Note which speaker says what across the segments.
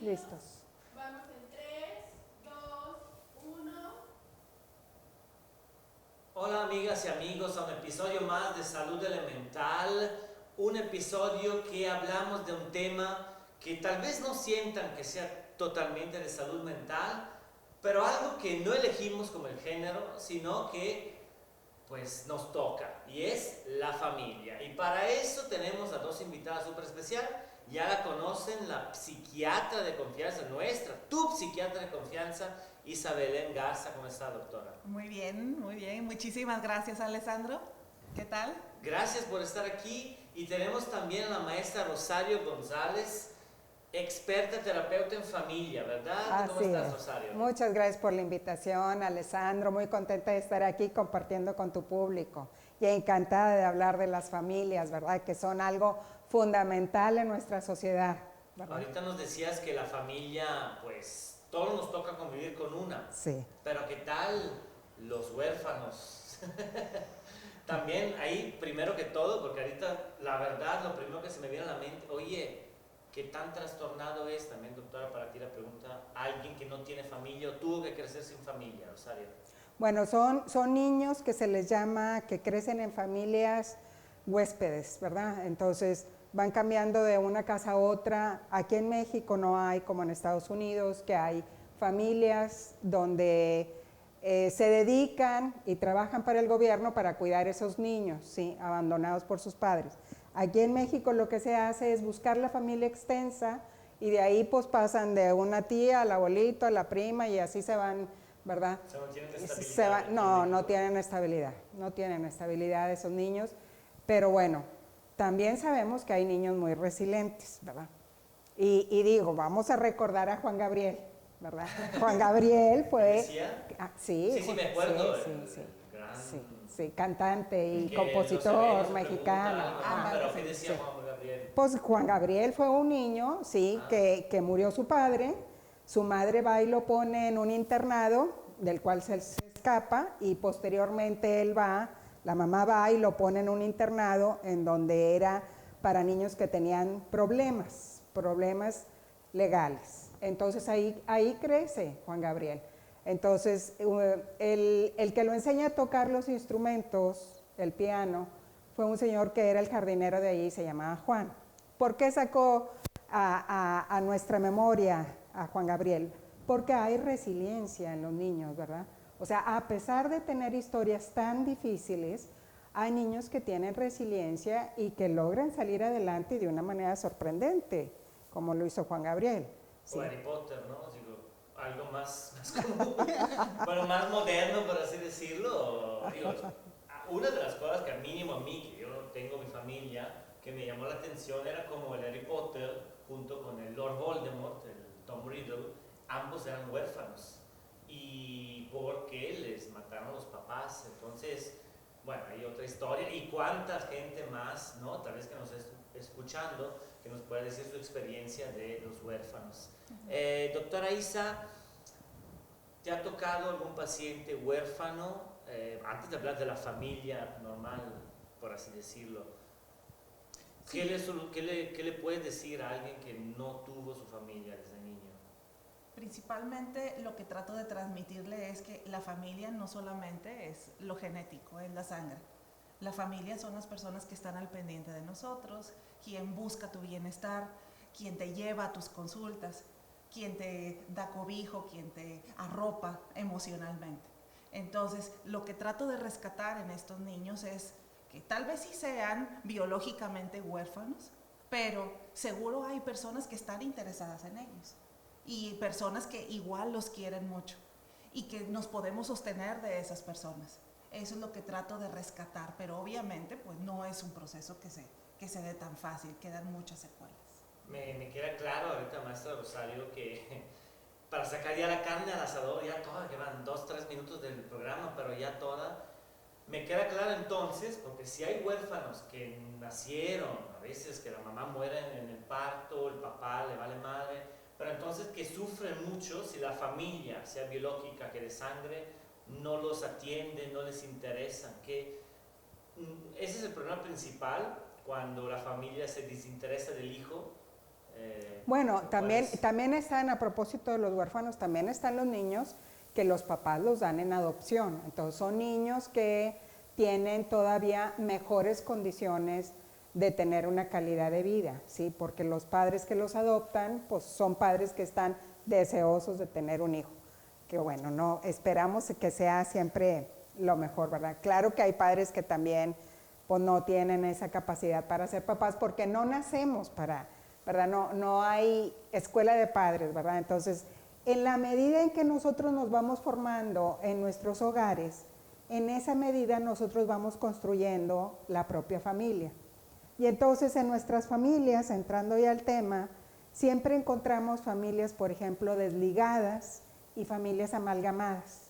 Speaker 1: Listos.
Speaker 2: Vamos en 3, 2, 1.
Speaker 3: Hola amigas y amigos, a un episodio más de Salud Elemental, un episodio que hablamos de un tema que tal vez no sientan que sea totalmente de salud mental, pero algo que no elegimos como el género, sino que pues nos toca, y es la familia. Y para eso tenemos a dos invitadas súper especiales. Ya la conocen, la psiquiatra de confianza nuestra, tu psiquiatra de confianza, Isabelén Garza. ¿Cómo está, doctora?
Speaker 4: Muy bien, muy bien. Muchísimas gracias, Alessandro. ¿Qué tal?
Speaker 3: Gracias por estar aquí. Y tenemos también a la maestra Rosario González, experta terapeuta en familia, ¿verdad? ¿Cómo estás, Rosario?
Speaker 1: Muchas gracias por la invitación, Alessandro. Muy contenta de estar aquí compartiendo con tu público y encantada de hablar de las familias, ¿verdad? Que son algo fundamental en nuestra sociedad, ¿verdad?
Speaker 3: Ahorita nos decías que la familia, pues, todos nos toca convivir con una.
Speaker 1: Sí.
Speaker 3: Pero ¿qué tal los huérfanos? También ahí, primero que todo, porque ahorita la verdad, lo primero que se me viene a la mente, oye, ¿qué tan trastornado es también, doctora, para ti la pregunta, alguien que no tiene familia o tuvo que crecer sin familia, Rosario?
Speaker 1: Bueno, son niños que se les llama, que crecen en familias huéspedes, ¿verdad? Entonces van cambiando de una casa a otra. Aquí en México no hay, como en Estados Unidos, que hay familias donde se dedican y trabajan para el gobierno para cuidar esos niños, ¿sí? Abandonados por sus padres. Aquí en México lo que se hace es buscar la familia extensa y de ahí pues pasan de una tía al abuelito, a la prima y así se van, ¿verdad?
Speaker 3: O sea, no tienen estabilidad.
Speaker 1: No tienen estabilidad esos niños, pero bueno, también sabemos que hay niños muy resilientes, ¿verdad? Y digo, vamos a recordar a Juan Gabriel, ¿verdad? Juan Gabriel fue...
Speaker 3: ¿Decía?
Speaker 1: Sí,
Speaker 3: Sí, me acuerdo.
Speaker 1: Sí, cantante y
Speaker 3: que
Speaker 1: compositor mexicano.
Speaker 3: Pero ¿qué decía Juan Gabriel?
Speaker 1: Pues Juan Gabriel fue un niño, sí, que murió su padre, su madre va y lo pone en un internado, del cual se escapa, y posteriormente él va, la mamá va y lo pone en un internado en donde era para niños que tenían problemas legales. Entonces ahí crece Juan Gabriel. Entonces el que lo enseña a tocar los instrumentos, el piano, fue un señor que era el jardinero de ahí, se llamaba Juan. ¿Por qué sacó a nuestra memoria a Juan Gabriel? Porque hay resiliencia en los niños, ¿verdad? O sea, a pesar de tener historias tan difíciles, hay niños que tienen resiliencia y que logran salir adelante de una manera sorprendente, como lo hizo Juan Gabriel.
Speaker 3: Sí. O Harry Potter, ¿no? Digo, algo más común, bueno, más moderno, por así decirlo. Digo, una de las cosas que al mínimo a mí, que yo no tengo mi familia, que me llamó la atención era como el Harry Potter junto con el Lord Voldemort, el Tom Riddle, ambos eran huérfanos y porque les mataron los papás. Entonces, bueno, hay otra historia y cuánta gente más, ¿no? Tal vez que nos esté escuchando, que nos pueda decir su experiencia de los huérfanos. Doctora Isa, ¿te ha tocado algún paciente huérfano? Antes de hablar de la familia normal, por así decirlo, sí. ¿Qué le puedes decir a alguien que no tuvo su familia desde niño?
Speaker 4: Principalmente lo que trato de transmitirle es que la familia no solamente es lo genético, es la sangre. La familia son las personas que están al pendiente de nosotros, quien busca tu bienestar, quien te lleva a tus consultas, quien te da cobijo, quien te arropa emocionalmente. Entonces, lo que trato de rescatar en estos niños es que tal vez sí sean biológicamente huérfanos, pero seguro hay personas que están interesadas en ellos y personas que igual los quieren mucho y que nos podemos sostener de esas personas. Eso es lo que trato de rescatar, pero obviamente pues no es un proceso que se dé tan fácil, quedan muchas secuelas.
Speaker 3: Me queda claro ahorita, maestra Rosario, que para sacar ya la carne al asador, ya toda, que van 2-3 minutos del programa, pero ya toda, me queda claro entonces, porque si hay huérfanos que nacieron, a veces que la mamá muere en el parto, el papá le vale madre, pero entonces que sufren mucho si la familia, sea biológica que de sangre, no los atiende, no les interesa, que ese es el problema principal cuando la familia se desinteresa del hijo.
Speaker 1: Bueno,
Speaker 3: ¿cuál
Speaker 1: también,
Speaker 3: es?
Speaker 1: también están, a propósito de los huérfanos, también están los niños que los papás los dan en adopción. Entonces son niños que tienen todavía mejores condiciones de tener una calidad de vida, ¿sí? Porque los padres que los adoptan, pues son padres que están deseosos de tener un hijo. Que bueno, no, esperamos que sea siempre lo mejor, ¿verdad? Claro que hay padres que también pues no tienen esa capacidad para ser papás porque no nacemos para, ¿verdad? No hay escuela de padres, ¿verdad? Entonces, en la medida en que nosotros nos vamos formando en nuestros hogares, en esa medida nosotros vamos construyendo la propia familia. Y entonces en nuestras familias, entrando ya al tema, siempre encontramos familias, por ejemplo, desligadas y familias amalgamadas.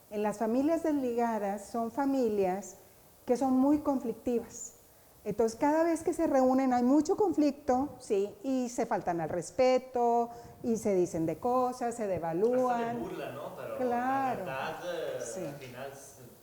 Speaker 1: En las familias desligadas son familias que son muy conflictivas. Entonces, cada vez que se reúnen hay mucho conflicto, ¿sí? Y se faltan al respeto, y se dicen de cosas, se devalúan.
Speaker 3: Hasta de burla, ¿no? Pero
Speaker 1: Claro.
Speaker 3: la verdad
Speaker 1: Sí.
Speaker 3: al final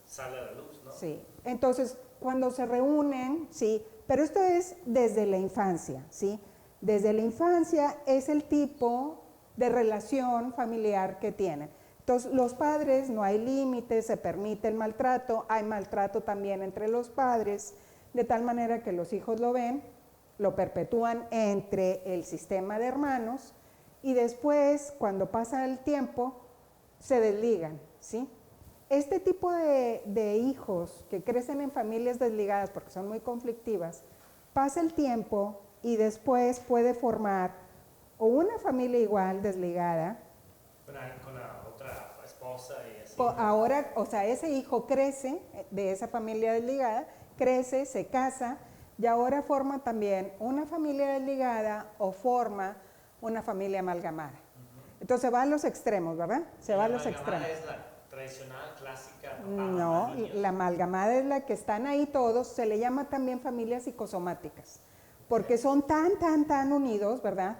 Speaker 3: sale a la luz, ¿no?
Speaker 1: Sí. Entonces, cuando se reúnen, sí, pero esto es desde la infancia, ¿sí? Desde la infancia es el tipo de relación familiar que tienen. Entonces, los padres, no hay límites, se permite el maltrato, hay maltrato también entre los padres, de tal manera que los hijos lo ven, lo perpetúan entre el sistema de hermanos y después, cuando pasa el tiempo, se desligan, ¿sí? Este tipo de hijos que crecen en familias desligadas porque son muy conflictivas, pasa el tiempo y después puede formar o una familia igual desligada.
Speaker 3: Con la otra esposa y así.
Speaker 1: Ahora, o sea, ese hijo crece de esa familia desligada, crece, se casa y ahora forma también una familia desligada o forma una familia amalgamada. Entonces va a los extremos, ¿verdad? Se va a los extremos.
Speaker 3: Es la tradicional, clásica. Papá,
Speaker 1: No,
Speaker 3: mamá, niños.
Speaker 1: la amalgamada es la que están ahí todos, se le llama también familias psicosomáticas, porque son tan unidos, ¿verdad?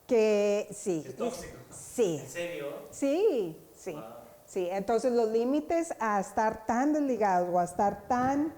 Speaker 1: Que sí.
Speaker 3: Es tóxico.
Speaker 1: Sí.
Speaker 3: ¿En serio?
Speaker 1: Sí, sí.
Speaker 3: Wow.
Speaker 1: Sí, entonces los límites a estar tan desligados o a estar tan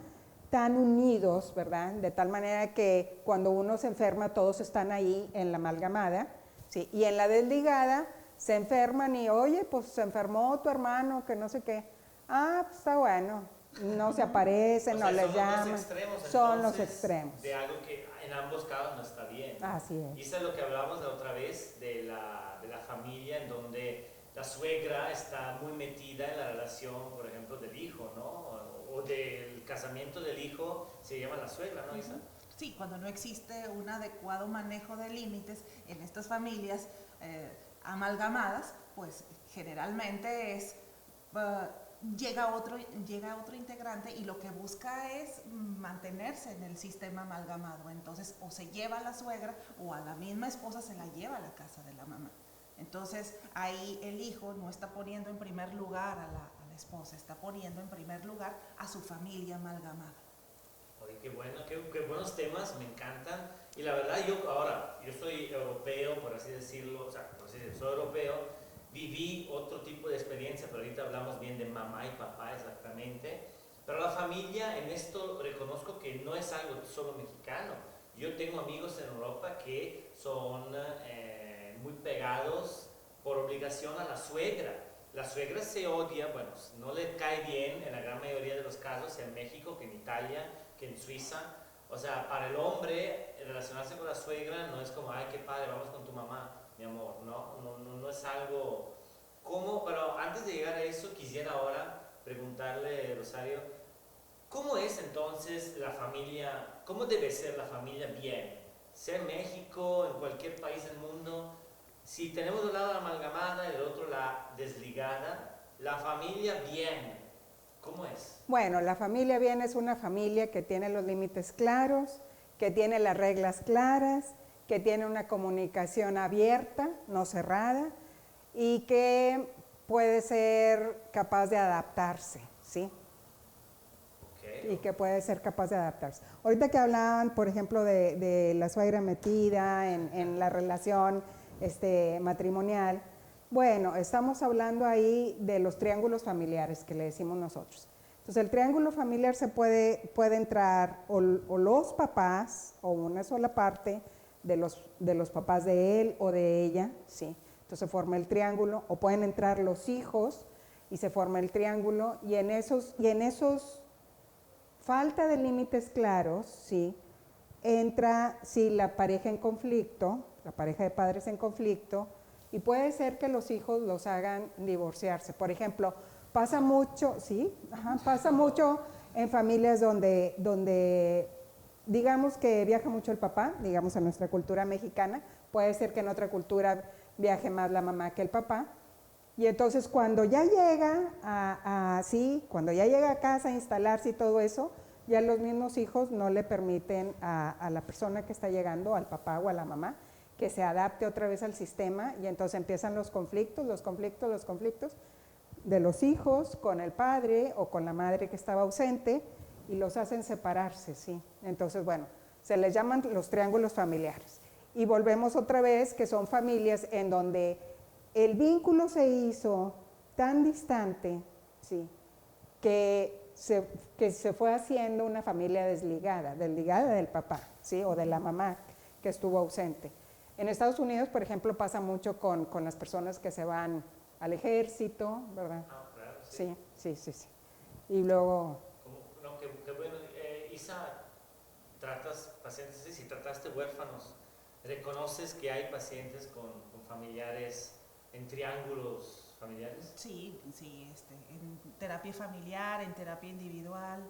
Speaker 1: unidos, ¿verdad? De tal manera que cuando uno se enferma todos están ahí en la amalgamada, ¿sí? Y en la desligada se enferman y, oye, pues se enfermó tu hermano, que no sé qué. Ah, pues está bueno, no se aparecen,
Speaker 3: O
Speaker 1: no
Speaker 3: sea,
Speaker 1: les
Speaker 3: son
Speaker 1: llaman.
Speaker 3: los extremos,
Speaker 1: Son los
Speaker 3: entonces,
Speaker 1: extremos.
Speaker 3: de algo que en ambos casos no está bien.
Speaker 1: Así es.
Speaker 3: Y eso es lo que hablamos la otra vez de la familia en donde la suegra está muy metida en la relación, por ejemplo, del hijo, ¿no? O del casamiento del hijo, se llama la suegra, ¿no, Isa?
Speaker 4: Sí, cuando no existe un adecuado manejo de límites en estas familias amalgamadas, pues generalmente es llega otro integrante y lo que busca es mantenerse en el sistema amalgamado. Entonces, o se lleva a la suegra o a la misma esposa se la lleva a la casa de la mamá. Entonces, ahí el hijo no está poniendo en primer lugar a la esposa, está poniendo en primer lugar a su familia amalgamada.
Speaker 3: Oye, qué bueno, qué buenos temas, me encantan. Y la verdad, yo soy europeo, por así decirlo, o sea, por así decirlo, soy europeo, viví otro tipo de experiencia, pero ahorita hablamos bien de mamá y papá exactamente. Pero la familia, en esto reconozco que no es algo solo mexicano. Yo tengo amigos en Europa que son muy pegados por obligación a la suegra. La suegra se odia, bueno, no le cae bien en la gran mayoría de los casos, en México, que en Italia, que en Suiza. O sea, para el hombre, relacionarse con la suegra no es como, ay, qué padre, vamos con tu mamá, mi amor. No es algo como, pero antes de llegar a eso, quisiera ahora preguntarle, Rosario, ¿cómo es entonces la familia, cómo debe ser la familia bien? Sea en México, en cualquier país del mundo, si tenemos de un lado la amalgamada y del otro la desligada, la familia bien, ¿cómo es?
Speaker 1: Bueno, la familia bien es una familia que tiene los límites claros, que tiene las reglas claras, que tiene una comunicación abierta, no cerrada, y que puede ser capaz de adaptarse, ¿sí? Y que puede ser capaz de adaptarse. Ahorita que hablaban, por ejemplo, de la suegra metida en la relación matrimonial, bueno, estamos hablando ahí de los triángulos familiares que le decimos nosotros. Entonces, el triángulo familiar se puede entrar o los papás o una sola parte de los papás de él o de ella, ¿sí? Entonces se forma el triángulo, o pueden entrar los hijos y se forma el triángulo, y en esos falta de límites claros, ¿sí? Entra, sí, la pareja en conflicto, la pareja de padres en conflicto, y puede ser que los hijos los hagan divorciarse. Por ejemplo, pasa mucho, ¿sí? Ajá, pasa mucho en familias donde digamos que viaja mucho el papá, digamos en nuestra cultura mexicana, puede ser que en otra cultura viaje más la mamá que el papá, y entonces cuando ya llega cuando ya llega a casa a instalarse y todo eso, ya los mismos hijos no le permiten a la persona que está llegando, al papá o a la mamá, que se adapte otra vez al sistema, y entonces empiezan los conflictos de los hijos con el padre o con la madre que estaba ausente, y los hacen separarse, ¿sí? Entonces, bueno, se les llaman los triángulos familiares. Y volvemos otra vez que son familias en donde el vínculo se hizo tan distante, ¿sí? que se fue haciendo una familia desligada del papá, ¿sí? O de la mamá que estuvo ausente. En Estados Unidos, por ejemplo, pasa mucho con las personas que se van al ejército, ¿verdad?
Speaker 3: Ah, claro, sí.
Speaker 1: Sí. Y luego...
Speaker 3: No, qué bueno. Isa, tratas pacientes, si trataste huérfanos, ¿reconoces que hay pacientes con familiares en triángulos familiares?
Speaker 4: Sí, en terapia familiar, en terapia individual,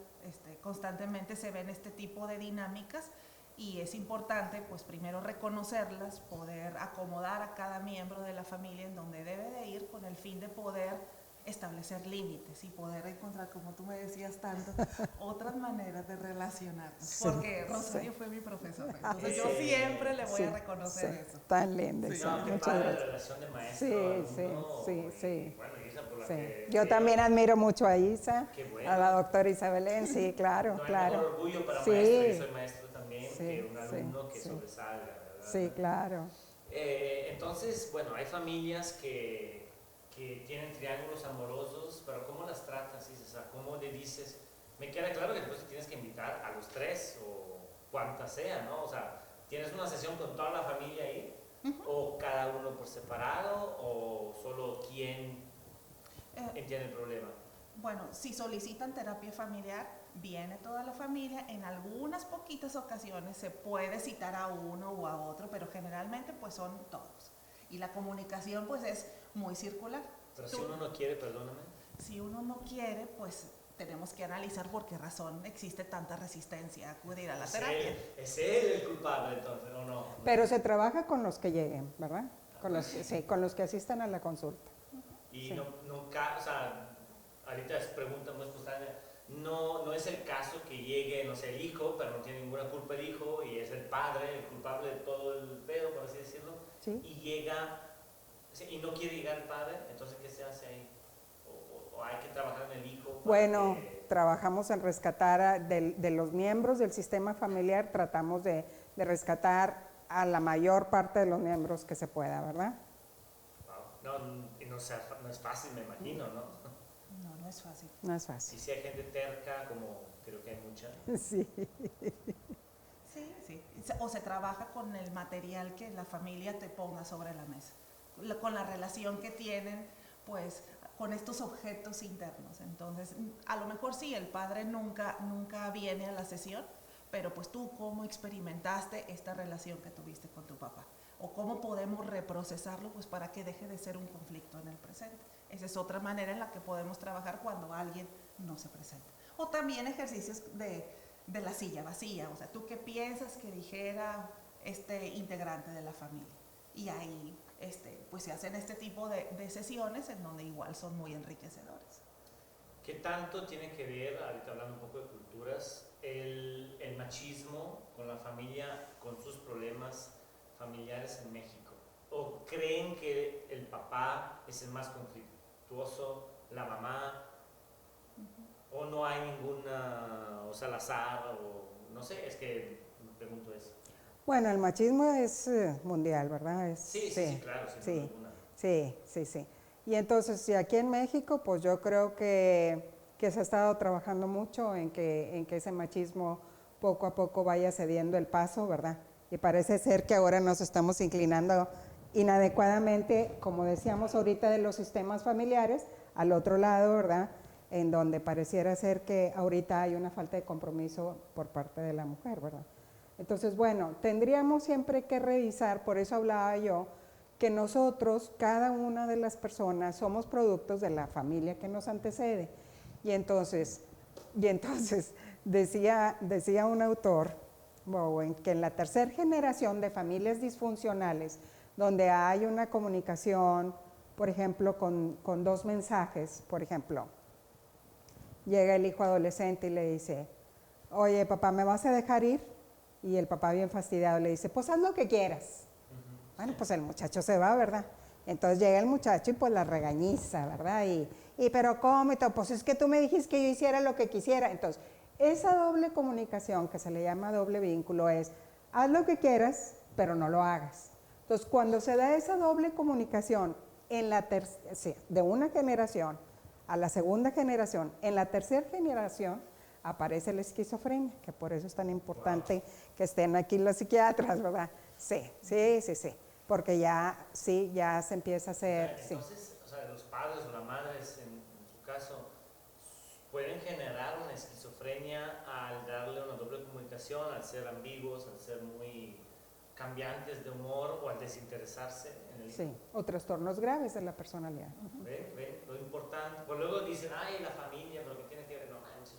Speaker 4: constantemente se ven este tipo de dinámicas, y es importante, pues primero reconocerlas, poder acomodar a cada miembro de la familia en donde debe de ir, con el fin de poder establecer límites y poder encontrar, como tú me decías tanto, otras maneras de relacionarnos. Porque Rosario fue mi profesora, entonces yo siempre le voy a reconocer eso.
Speaker 1: Tan linda,
Speaker 3: Sí, no, qué
Speaker 1: muchas
Speaker 3: padre
Speaker 1: gracias.
Speaker 3: la relación de maestro.
Speaker 1: Sí.
Speaker 3: Bueno, Isa, por la
Speaker 1: Sí.
Speaker 3: que...
Speaker 1: Yo también admiro mucho a Isa,
Speaker 3: Qué bueno.
Speaker 1: a la doctora Isabelén, sí, claro,
Speaker 3: No hay
Speaker 1: claro.
Speaker 3: mejor orgullo para
Speaker 1: Sí.
Speaker 3: maestro, yo soy maestro también,
Speaker 1: Sí,
Speaker 3: que un
Speaker 1: sí,
Speaker 3: alumno que
Speaker 1: sí.
Speaker 3: sobresalga, ¿verdad?
Speaker 1: Sí, claro.
Speaker 3: Entonces, bueno, hay familias que tienen triángulos amorosos, pero ¿cómo las tratas? O sea, ¿cómo le dices? Me queda claro que después tienes que invitar a los tres o cuantas sea, ¿no? O sea, ¿tienes una sesión con toda la familia ahí? ¿O cada uno por separado? ¿O solo quién entiende el problema?
Speaker 4: Bueno, si solicitan terapia familiar, viene toda la familia. En algunas poquitas ocasiones se puede citar a uno o a otro, pero generalmente pues son todos. Y la comunicación pues es muy circular.
Speaker 3: Pero si uno no quiere, perdóname.
Speaker 4: Si uno no quiere, pues tenemos que analizar por qué razón existe tanta resistencia a acudir a la terapia.
Speaker 3: ¿Es él el culpable entonces o no?
Speaker 1: Pero se trabaja con los que lleguen, ¿verdad? Con los que asistan a la consulta.
Speaker 3: Y
Speaker 1: Sí.
Speaker 3: nunca, o sea, ahorita es pregunta muy espontánea, no es el caso que llegue, no sé, el hijo, pero no tiene ninguna culpa el hijo, y es el padre el culpable de todo el pedo, por así decirlo,
Speaker 1: Sí.
Speaker 3: y llega, y no quiere llegar el padre, entonces ¿qué se hace ahí? ¿O hay que trabajar en el hijo?
Speaker 1: Bueno, trabajamos en rescatar de los miembros del sistema familiar, tratamos de rescatar a la mayor parte de los miembros que se pueda, ¿verdad?
Speaker 3: Wow. No es fácil, me imagino, ¿no?
Speaker 4: No es fácil.
Speaker 1: No es
Speaker 3: Y
Speaker 1: fácil.
Speaker 3: si hay gente terca, como creo que hay mucha.
Speaker 1: Sí.
Speaker 4: Sí. O se trabaja con el material que la familia te ponga sobre la mesa, con la relación que tienen, pues, con estos objetos internos. Entonces, a lo mejor sí, el padre nunca viene a la sesión, pero pues tú cómo experimentaste esta relación que tuviste con tu papá, o cómo podemos reprocesarlo, pues, para que deje de ser un conflicto en el presente. Esa es otra manera en la que podemos trabajar cuando alguien no se presenta. O también ejercicios de la silla vacía, o sea, ¿tú qué piensas que dijera este integrante de la familia? Y ahí pues se hacen este tipo de sesiones en donde igual son muy enriquecedoras.
Speaker 3: ¿Qué tanto tiene que ver, ahorita hablando un poco de culturas, el machismo con la familia, con sus problemas familiares en México? ¿O creen que el papá es el más conflictuoso, la mamá? ¿O no hay ninguna, o Salazar, o no sé, es que me pregunto eso?
Speaker 1: Bueno, el machismo es mundial, ¿verdad?
Speaker 3: Sí, claro, sin
Speaker 1: sí,
Speaker 3: duda alguna.
Speaker 1: sí. Y entonces, si aquí en México, pues yo creo que se ha estado trabajando mucho en que ese machismo poco a poco vaya cediendo el paso, ¿verdad? Y parece ser que ahora nos estamos inclinando inadecuadamente, como decíamos ahorita, de los sistemas familiares, al otro lado, ¿verdad? En donde pareciera ser que ahorita hay una falta de compromiso por parte de la mujer, ¿verdad? Entonces, bueno, tendríamos siempre que revisar, por eso hablaba yo, que nosotros, cada una de las personas, somos productos de la familia que nos antecede. Y entonces decía un autor, Bowen, que en la tercera generación de familias disfuncionales, donde hay una comunicación, por ejemplo, con dos mensajes, por ejemplo, llega el hijo adolescente y le dice, oye, papá, ¿me vas a dejar ir? Y el papá bien fastidiado le dice, pues haz lo que quieras. Bueno, pues el muchacho se va, ¿verdad? Entonces llega el muchacho y pues la regañiza, ¿verdad? Y pero ¿cómo? Y todo, pues es que tú me dijiste que yo hiciera lo que quisiera. Entonces, esa doble comunicación que se le llama doble vínculo es, haz lo que quieras, pero no lo hagas. Entonces, cuando se da esa doble comunicación en la de una generación a la segunda generación, en la tercera generación aparece la esquizofrenia, que por eso es tan importante que estén aquí los psiquiatras, ¿verdad? Sí, porque ya se empieza a hacer,
Speaker 3: entonces, o sea, los padres o las madres, en su caso, pueden generar una esquizofrenia al darle una doble comunicación, al ser ambiguos, al ser muy cambiantes de humor o al desinteresarse en el hijo.
Speaker 1: Sí, o trastornos graves de la personalidad.
Speaker 3: ¿Ven? Lo importante. Pues luego dicen, ay, la familia, pero ¿qué tiene que ver? No manches,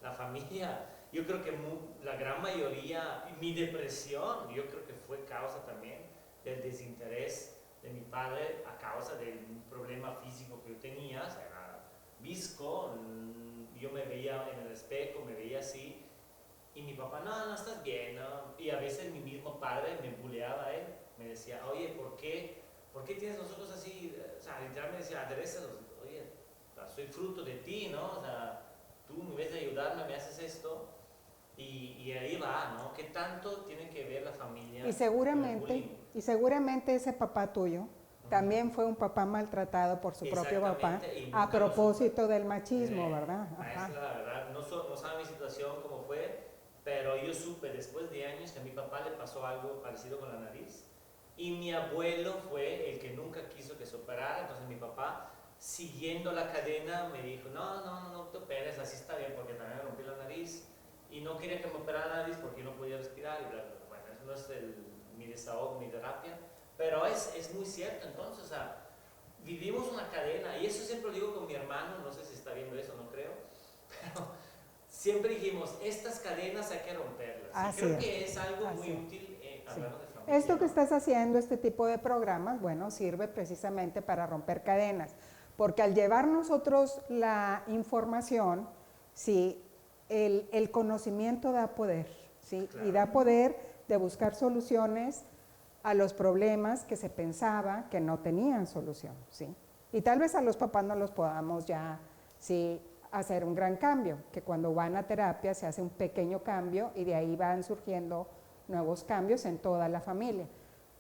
Speaker 3: la familia. Yo creo que la gran mayoría, mi depresión, yo creo que fue causa también del desinterés de mi padre a causa del problema físico que yo tenía, o sea, era visco, yo me veía en el espejo, me veía así, y mi papá, no estás bien, ¿no? Y a veces mi mismo padre me buleaba a él, me decía, oye, ¿por qué tienes los ojos así? O sea, literalmente me decía, aderézalos, oye, soy fruto de ti, ¿no? O sea, tú en vez de ayudarme me haces esto, y ahí va, ¿no? ¿Qué tanto tiene que ver la familia
Speaker 1: Y
Speaker 3: con el bullying?
Speaker 1: seguramente ese papá tuyo también fue un papá maltratado por su propio papá, a propósito del machismo, ¿verdad?
Speaker 3: Maestra, la verdad, no sabe mi situación cómo fue, pero yo supe después de años que a mi papá le pasó algo parecido con la nariz, y mi abuelo fue el que nunca quiso que se operara. Entonces mi papá, siguiendo la cadena, me dijo, no te operes, así está bien, porque también me rompí la nariz, y no quería que me operara la nariz porque yo no podía respirar, y bla, bla. Bueno, eso no es mi desahogo, mi terapia, pero es muy cierto. Entonces, o sea, vivimos una cadena, y eso siempre lo digo con mi hermano, no sé si está viendo eso, no creo, pero siempre dijimos, estas cadenas hay que romperlas. Y creo que es algo muy útil hablando de familia.
Speaker 1: Esto que estás haciendo, este tipo de programas, bueno, sirve precisamente para romper cadenas, porque al llevar nosotros la información, sí, el conocimiento da poder, ¿sí? Claro. Y da poder de buscar soluciones a los problemas que se pensaba que no tenían solución, ¿sí? Y tal vez a los papás no los podamos ya, sí, hacer un gran cambio, que cuando van a terapia se hace un pequeño cambio y de ahí van surgiendo nuevos cambios en toda la familia.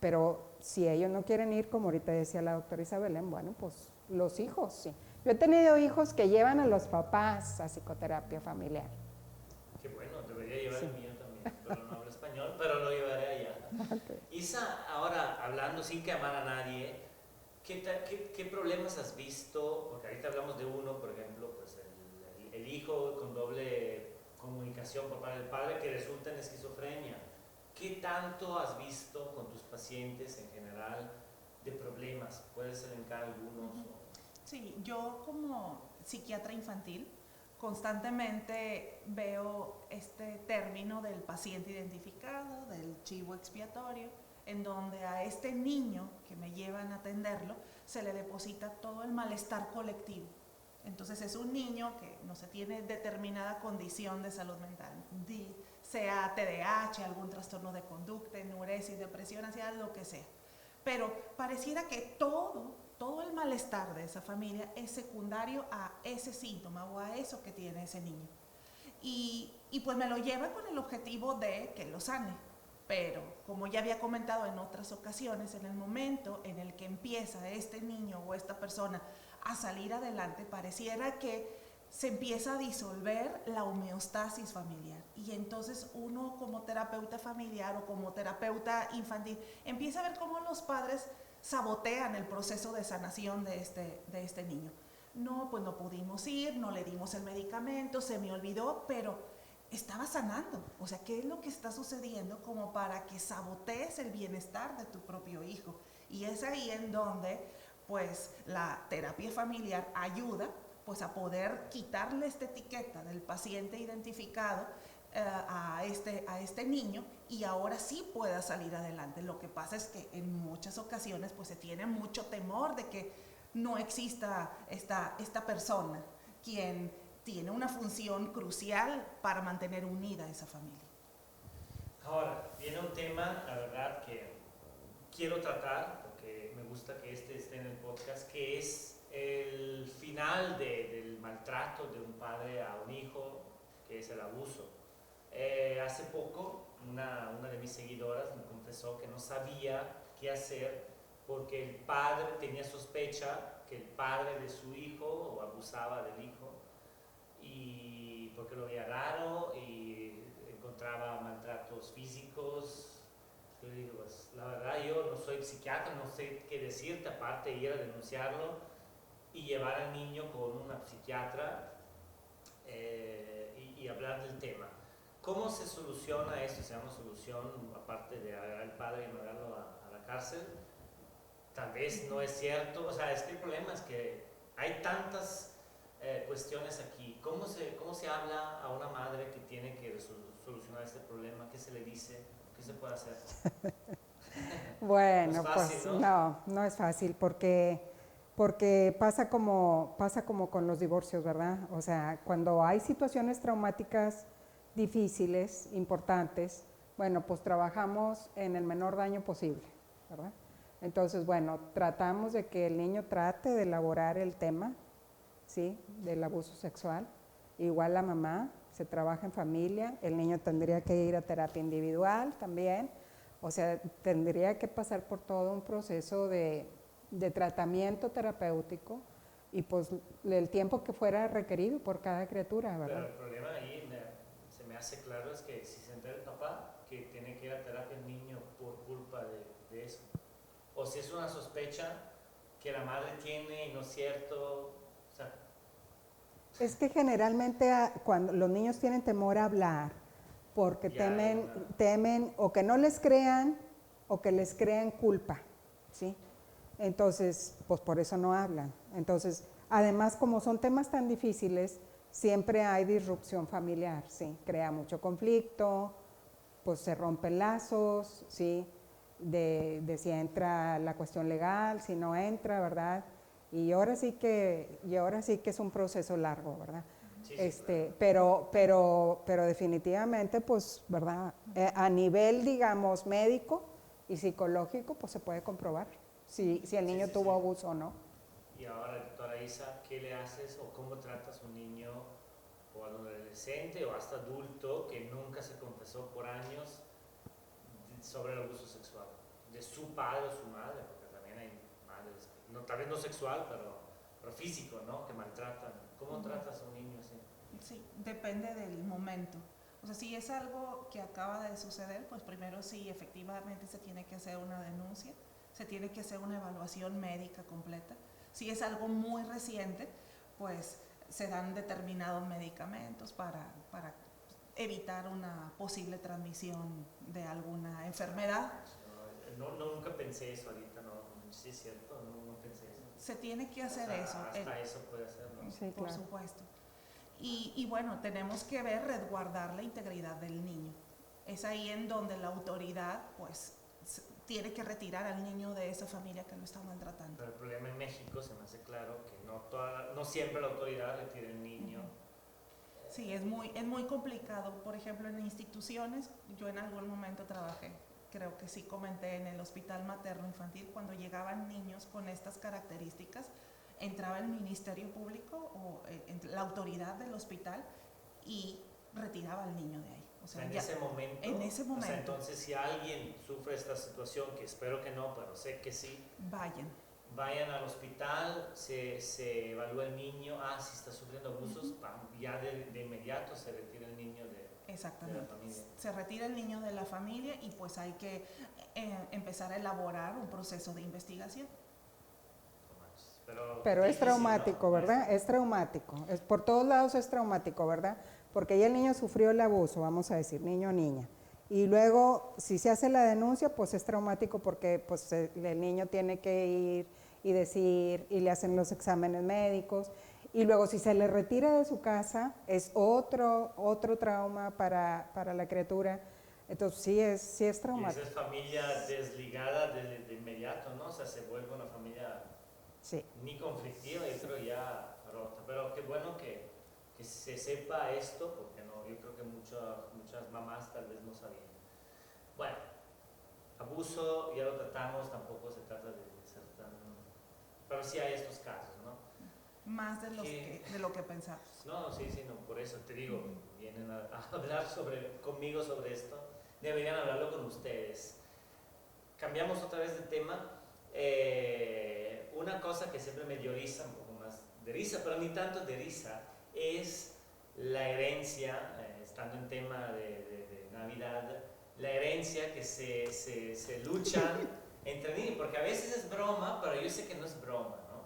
Speaker 1: Pero si ellos no quieren ir, como ahorita decía la doctora Isabel, bueno, pues los hijos, sí. Yo he tenido hijos que llevan a los papás a psicoterapia familiar.
Speaker 3: Qué bueno, debería llevar el mío también, pero no hablo español, pero lo llevaré allá. Okay. Isa, ahora hablando sin quemar a nadie, ¿qué problemas has visto? Porque ahorita hablamos de uno, por ejemplo, pues el hijo con doble comunicación por parte del padre que resulta en esquizofrenia. ¿Qué tanto has visto con tus pacientes en general de problemas? ¿Puedes elencar algunos?
Speaker 4: Sí, yo como psiquiatra infantil constantemente veo este término del paciente identificado, del chivo expiatorio, en donde a este niño que me llevan a atenderlo se le deposita todo el malestar colectivo. Entonces es un niño que no se tiene determinada condición de salud mental, sea TDAH, algún trastorno de conducta, enuresis, depresión, ansiedad, lo que sea. Pero pareciera que todo el malestar de esa familia es secundario a ese síntoma o a eso que tiene ese niño. Y pues me lo lleva con el objetivo de que lo sane. Pero, como ya había comentado en otras ocasiones, en el momento en el que empieza este niño o esta persona a salir adelante, pareciera que se empieza a disolver la homeostasis familiar. Y entonces uno como terapeuta familiar o como terapeuta infantil empieza a ver cómo los padres sabotean el proceso de sanación de este niño. No, pues no pudimos ir, no le dimos el medicamento, se me olvidó, pero estaba sanando. O sea, ¿qué es lo que está sucediendo como para que sabotees el bienestar de tu propio hijo? Y es ahí en donde pues la terapia familiar ayuda pues a poder quitarle esta etiqueta del paciente identificado a este niño y ahora sí pueda salir adelante. Lo que pasa es que en muchas ocasiones pues se tiene mucho temor de que no exista esta persona quien tiene una función crucial para mantener unida a esa familia.
Speaker 3: Ahora, viene un tema, la verdad, que quiero tratar, porque me gusta que esté en el podcast, que es el final del maltrato de un padre a un hijo, que es el abuso. Hace poco, una de mis seguidoras me confesó que no sabía qué hacer porque el padre tenía sospecha que el padre de su hijo abusaba del hijo y porque lo veía raro y encontraba maltratos físicos. Yo digo, pues la verdad yo no soy psiquiatra, no sé qué decirte, aparte de ir a denunciarlo y llevar al niño con una psiquiatra y hablar del tema. ¿Cómo se soluciona esto? ¿Se llama solución aparte de agarrar al padre y mandarlo a la cárcel? Tal vez no es cierto, o sea, es que el problema es que hay tantas cuestiones aquí. ¿Cómo se habla a una madre que tiene que solucionar este problema? ¿Qué se le dice? ¿Qué se puede hacer?
Speaker 1: Bueno,
Speaker 3: no es fácil,
Speaker 1: pues
Speaker 3: ¿no?
Speaker 1: no es fácil porque pasa como con los divorcios, ¿verdad? O sea, cuando hay situaciones traumáticas difíciles, importantes, bueno, pues trabajamos en el menor daño posible, ¿verdad? Entonces, bueno, tratamos de que el niño trate de elaborar el tema, ¿sí? Del abuso sexual. Igual la mamá, se trabaja en familia, el niño tendría que ir a terapia individual también, o sea, tendría que pasar por todo un proceso de tratamiento terapéutico y pues el tiempo que fuera requerido por cada criatura, ¿verdad?
Speaker 3: Pero el problema ahí se me hace claro es que si se entera el papá que tiene que ir a terapia el niño por culpa de eso, o si es una sospecha que la madre tiene y no es cierto, o sea,
Speaker 1: Es que generalmente cuando los niños tienen temor a hablar, porque temen o que no les crean o que les crean culpa, ¿sí? Entonces, pues por eso no hablan. Entonces, además, como son temas tan difíciles, siempre hay disrupción familiar, ¿sí? Crea mucho conflicto, pues se rompen lazos, ¿sí? De si entra la cuestión legal, si no entra, ¿verdad? Y ahora sí que es un proceso largo, ¿verdad?
Speaker 3: sí, claro.
Speaker 1: Pero definitivamente, pues, ¿verdad? A nivel, digamos, médico y psicológico, pues se puede comprobar si el niño tuvo abuso o no.
Speaker 3: Y ahora, doctora Isa, ¿qué le haces o cómo tratas a un niño o adolescente o hasta adulto que nunca se confesó por años sobre el abuso sexual de su padre o su madre? Porque también hay madres, tal vez no sexual, pero físico, ¿no? Que maltratan. ¿Cómo tratas a un niño así?
Speaker 4: Sí, depende del momento. O sea, si es algo que acaba de suceder, pues primero sí, efectivamente se tiene que hacer una denuncia, se tiene que hacer una evaluación médica completa. Si es algo muy reciente, pues se dan determinados medicamentos para evitar una posible transmisión de alguna enfermedad.
Speaker 3: Nunca pensé eso ahorita, no, sí es cierto, no pensé eso.
Speaker 4: Se tiene que hacer eso.
Speaker 3: Hasta eso puede hacerlo.
Speaker 1: Sí,
Speaker 4: por
Speaker 1: claro.
Speaker 4: supuesto. Y bueno, tenemos que resguardar la integridad del niño. Es ahí en donde la autoridad, pues, tiene que retirar al niño de esa familia que lo está maltratando.
Speaker 3: Pero el problema en México se me hace claro que no siempre la autoridad retira al niño.
Speaker 4: Sí, es muy complicado. Por ejemplo, en instituciones, yo en algún momento trabajé, creo que sí comenté, en el hospital materno infantil, cuando llegaban niños con estas características, entraba el Ministerio Público o la autoridad del hospital y retiraba al niño de ahí. O sea,
Speaker 3: en ese momento. O sea, entonces si alguien sufre esta situación, que espero que no, pero sé que sí,
Speaker 4: vayan.
Speaker 3: vayan al hospital, se evalúa el niño, si está sufriendo abusos, pam, ya de inmediato se retira el niño de la
Speaker 4: Exactamente.
Speaker 3: familia.
Speaker 4: Se retira el niño de la familia y pues hay que empezar a elaborar un proceso de investigación.
Speaker 1: Pero es
Speaker 3: difícil,
Speaker 1: traumático,
Speaker 3: ¿no?
Speaker 1: ¿verdad? Es traumático. Por todos lados es traumático, ¿verdad? Porque ya el niño sufrió el abuso, vamos a decir, niño o niña. Y luego, si se hace la denuncia, pues es traumático porque pues, el niño tiene que ir y decir, y le hacen los exámenes médicos. Y luego, si se le retira de su casa, es otro trauma para la criatura. Entonces, sí es
Speaker 3: Y
Speaker 1: traumático.
Speaker 3: esa es familia desligada de inmediato, ¿no? O sea, se vuelve una familia
Speaker 1: Sí.
Speaker 3: ni conflictiva, yo creo ya rota. Pero qué bueno que se sepa esto, porque no, yo creo que muchas mamás tal vez no sabían. Bueno, abuso ya lo tratamos, tampoco se trata de ser tan... Pero sí hay estos casos, ¿no?
Speaker 4: Más de lo que pensamos.
Speaker 3: No, sí, no, por eso te digo, vienen a hablar conmigo sobre esto, deberían hablarlo con ustedes. Cambiamos otra vez de tema. Una cosa que siempre me dio risa, un poco más de risa, pero ni tanto de risa, es la herencia, estando en tema de Navidad, la herencia que se luchan entre niños, porque a veces es broma, pero yo sé que no es broma, ¿no?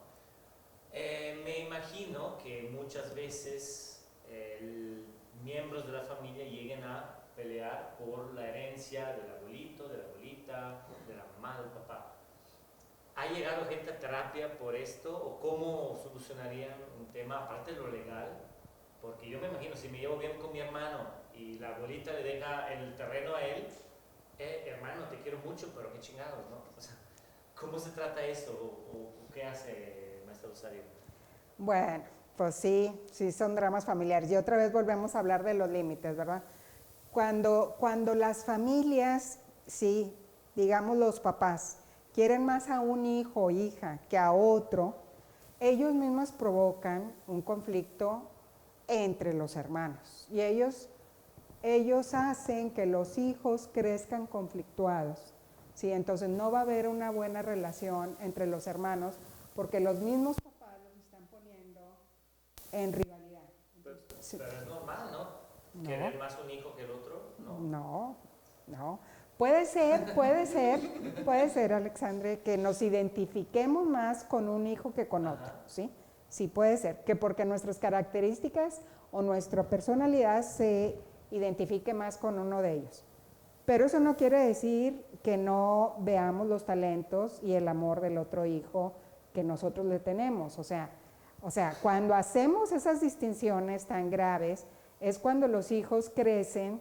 Speaker 3: Me imagino que muchas veces miembros de la familia lleguen a pelear por la herencia del abuelito, de la abuelita, de la mamá, del papá. ¿Ha llegado gente a terapia por esto? ¿O cómo solucionarían un tema, aparte de lo legal? Porque yo me imagino, si me llevo bien con mi hermano y la abuelita le deja el terreno a él, hermano, te quiero mucho, pero qué chingados, ¿no? O sea, ¿cómo se trata esto? ¿O qué hace, maestro Rosario?
Speaker 1: Bueno, pues sí son dramas familiares. Y otra vez volvemos a hablar de los límites, ¿verdad? Cuando las familias, sí, digamos los papás, quieren más a un hijo o hija que a otro, ellos mismos provocan un conflicto entre los hermanos. Y ellos hacen que los hijos crezcan conflictuados. ¿Sí? Entonces no va a haber una buena relación entre los hermanos porque los mismos papás los están poniendo en rivalidad.
Speaker 3: Sí. Pero es normal, ¿no? ¿Querer más un hijo que el otro?
Speaker 1: No. Puede ser, Alexandre, que nos identifiquemos más con un hijo que con otro, ¿sí? Sí puede ser, que porque nuestras características o nuestra personalidad se identifique más con uno de ellos. Pero eso no quiere decir que no veamos los talentos y el amor del otro hijo que nosotros le tenemos. O sea, cuando hacemos esas distinciones tan graves, es cuando los hijos crecen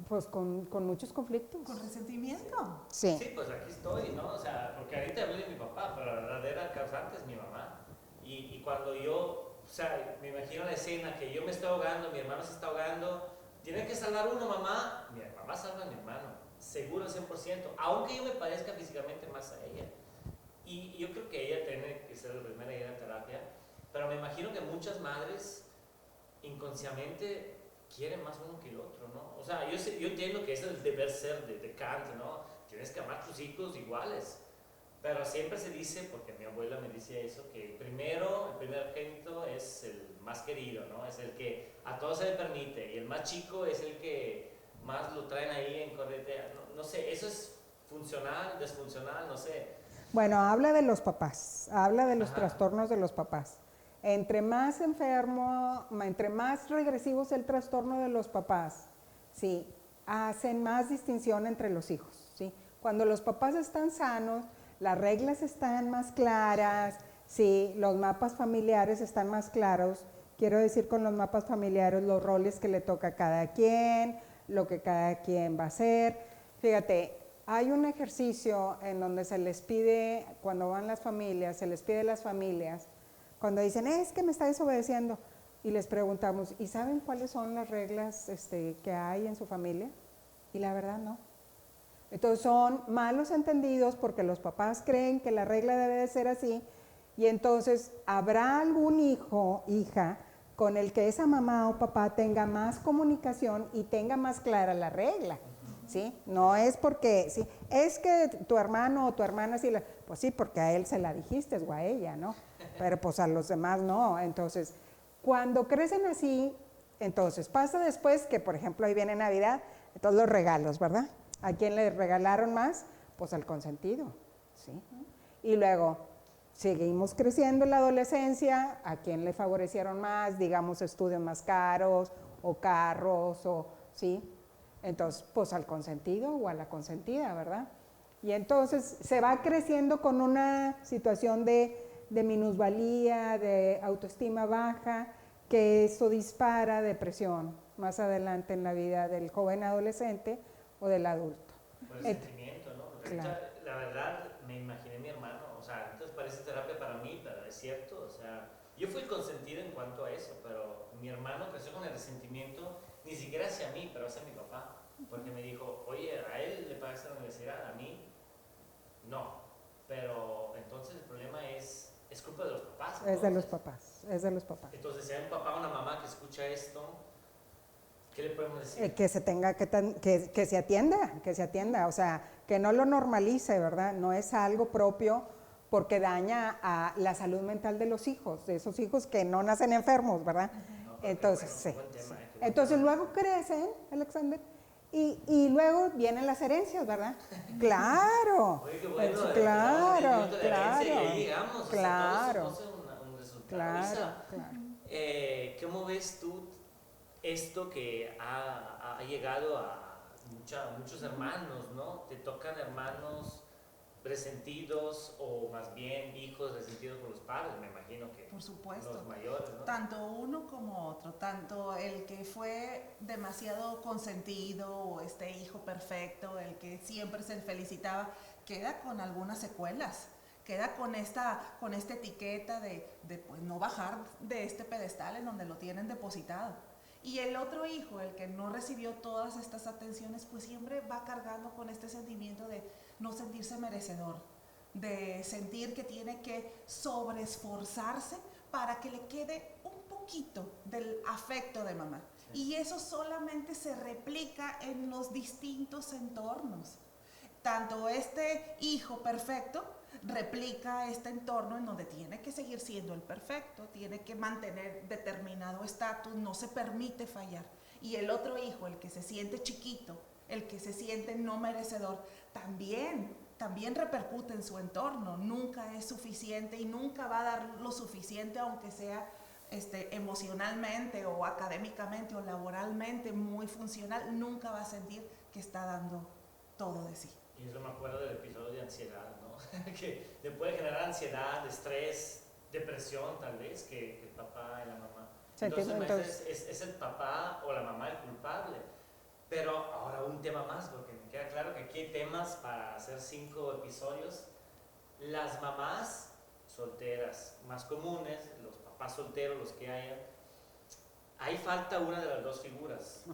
Speaker 1: pues con muchos conflictos.
Speaker 4: ¿Con resentimiento?
Speaker 1: Sí.
Speaker 3: Sí, pues aquí estoy, ¿no? O sea, porque ahorita hablé de mi papá, pero la verdadera causante es mi mamá. Y cuando yo, o sea, me imagino la escena que yo me estoy ahogando, mi hermano se está ahogando, tiene que salvar uno, mamá. Mi mamá salva a mi hermano, seguro 100%, aunque yo me parezca físicamente más a ella. Y yo creo que ella tiene que ser la primera en ir a terapia, pero me imagino que muchas madres inconscientemente quieren más uno que el otro, ¿no? O sea, yo entiendo que es el deber ser de Kant, ¿no? Tienes que amar a tus hijos iguales. Pero siempre se dice, porque mi abuela me decía eso, que el primer génito es el más querido, ¿no? Es el que a todos se le permite, y el más chico es el que más lo traen ahí en corriente. No sé, eso es funcional, desfuncional, no sé.
Speaker 1: Bueno, habla de los papás, habla de los trastornos de los papás. Entre más enfermo, entre más regresivo es el trastorno de los papás, sí, hacen más distinción entre los hijos, ¿sí? Cuando los papás están sanos, las reglas están más claras, sí, los mapas familiares están más claros. Quiero decir con los mapas familiares los roles que le toca a cada quien, lo que cada quien va a hacer. Fíjate, hay un ejercicio en donde se les pide, cuando van las familias, se les pide a las familias, cuando dicen, es que me está desobedeciendo, y les preguntamos, ¿y saben cuáles son las reglas que hay en su familia? Y la verdad no. Entonces son malos entendidos porque los papás creen que la regla debe de ser así, y entonces habrá algún hijo, hija, con el que esa mamá o papá tenga más comunicación y tenga más clara la regla. ¿sí? No es porque, sí, es que tu hermano o tu hermana sí, pues sí, porque a él se la dijiste o a ella, ¿no? Pero pues a los demás no. Entonces, cuando crecen así, entonces pasa después que, por ejemplo, ahí viene Navidad, todos los regalos, ¿verdad? ¿A quién le regalaron más? Pues al consentido, ¿sí? Y luego seguimos creciendo en la adolescencia, ¿a quién le favorecieron más? Digamos, estudios más caros o carros, o, ¿sí? Entonces, pues al consentido o a la consentida, ¿verdad? Y entonces se va creciendo con una situación de minusvalía, de autoestima baja, que eso dispara depresión más adelante en la vida del joven adolescente o del adulto.
Speaker 3: Por el sentimiento, ¿no? Porque
Speaker 1: Claro.
Speaker 3: ahorita, la verdad, me imaginé a mi hermano, o sea, entonces parece terapia para mí, pero es cierto, o sea, yo fui consentido en cuanto a eso, pero mi hermano creció con el resentimiento, ni siquiera hacia mí, pero hacia mi papá, porque me dijo, oye, a él le pagaste la universidad, a mí no, pero entonces el problema es culpa de los papás. Entonces.
Speaker 1: Es de los papás, es de los papás.
Speaker 3: Entonces, si hay un papá o una mamá que escucha esto, ¿qué le podemos decir?
Speaker 1: Que se tenga que se atienda, o sea, que no lo normalice, ¿verdad? No es algo propio porque daña a la salud mental de los hijos, de esos hijos que no nacen enfermos, ¿verdad?
Speaker 3: No,
Speaker 1: Entonces,
Speaker 3: bueno,
Speaker 1: sí.
Speaker 3: Tema,
Speaker 1: Entonces luego crecen, Alexander, y luego vienen las herencias, ¿verdad? Claro.
Speaker 3: Oye, qué bueno,
Speaker 1: claro,
Speaker 3: de
Speaker 1: claro.
Speaker 3: Y ahí llegamos,
Speaker 1: claro.
Speaker 3: O sea, todo eso un resultado.
Speaker 1: Claro,
Speaker 3: Isa,
Speaker 1: claro.
Speaker 3: ¿cómo ves tú esto que ha llegado a muchos hermanos, ¿no? Te tocan hermanos resentidos o más bien hijos resentidos por los padres, me imagino que
Speaker 4: Por supuesto.
Speaker 3: los mayores, ¿no?
Speaker 4: Tanto uno como otro, tanto el que fue demasiado consentido o este hijo perfecto, el que siempre se felicitaba, queda con algunas secuelas, queda con esta etiqueta de pues, no bajar de este pedestal en donde lo tienen depositado. Y el otro hijo, el que no recibió todas estas atenciones, pues siempre va cargando con este sentimiento de no sentirse merecedor, de sentir que tiene que sobreesforzarse para que le quede un poquito del afecto de mamá. Y eso solamente se replica en los distintos entornos. Tanto este hijo perfecto replica este entorno en donde tiene que seguir siendo el perfecto, tiene que mantener determinado estatus, no se permite fallar. Y el otro hijo, el que se siente chiquito, el que se siente no merecedor, también repercute en su entorno, nunca es suficiente y nunca va a dar lo suficiente, aunque sea emocionalmente o académicamente o laboralmente muy funcional, nunca va a sentir que está dando todo de sí.
Speaker 3: Y eso me acuerdo del episodio de ansiedad, ¿no? Que le puede generar ansiedad, estrés, depresión tal vez, que el papá y la mamá. Entonces es el papá o la mamá el culpable. Pero ahora un tema más, porque me queda claro que aquí hay temas para hacer 5 episodios. Las mamás solteras más comunes, los papás solteros, los que hayan, ahí falta una de las dos figuras.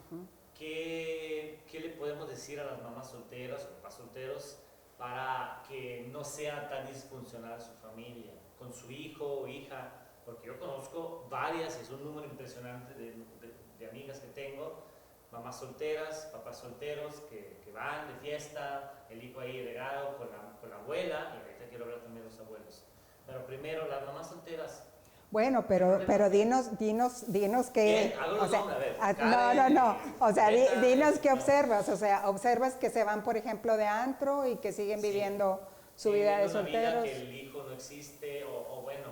Speaker 3: ¿Qué le podemos decir a las mamás solteras o papás solteros para que no sea tan disfuncional su familia, con su hijo o hija? Porque yo conozco varias, es un número impresionante de amigas que tengo, mamás solteras, papás solteros que van de fiesta, el hijo ahí regado con la abuela, y ahorita quiero hablar también de los abuelos. Pero primero, las mamás solteras.
Speaker 1: Bueno, pero dinos qué, o sea, no, o sea, dinos qué observas, o sea, observas que se van, por ejemplo, de antro y que siguen viviendo su vida de solteros.
Speaker 3: Vida que el hijo no existe, o bueno,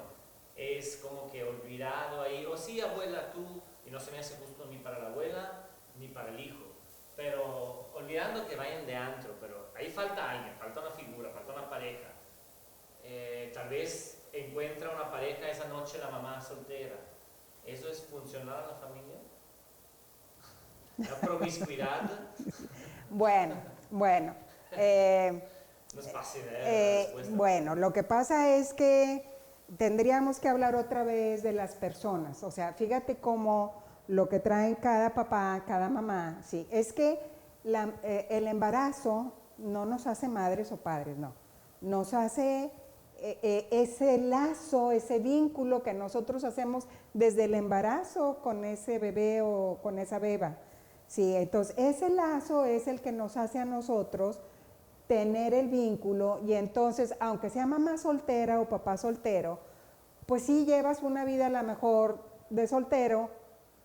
Speaker 3: es como que olvidado ahí, o sí, abuela, tú, y no se me hace justo ni para la abuela ni para el hijo, pero olvidando que vayan de antro, pero ahí falta alguien, falta una figura, falta una pareja. Tal vez encuentra una pareja esa noche la mamá soltera. ¿Eso es funcional en la familia? ¿La promiscuidad?
Speaker 1: Bueno.
Speaker 3: No es fácil, la respuesta.
Speaker 1: Bueno, lo que pasa es que tendríamos que hablar otra vez de las personas. O sea, fíjate cómo lo que traen cada papá, cada mamá, sí, es que el embarazo no nos hace madres o padres, no. Nos hace ese lazo, ese vínculo que nosotros hacemos desde el embarazo con ese bebé o con esa beba. Sí, entonces ese lazo es el que nos hace a nosotros tener el vínculo y entonces, aunque sea mamá soltera o papá soltero, pues sí llevas una vida a lo mejor de soltero,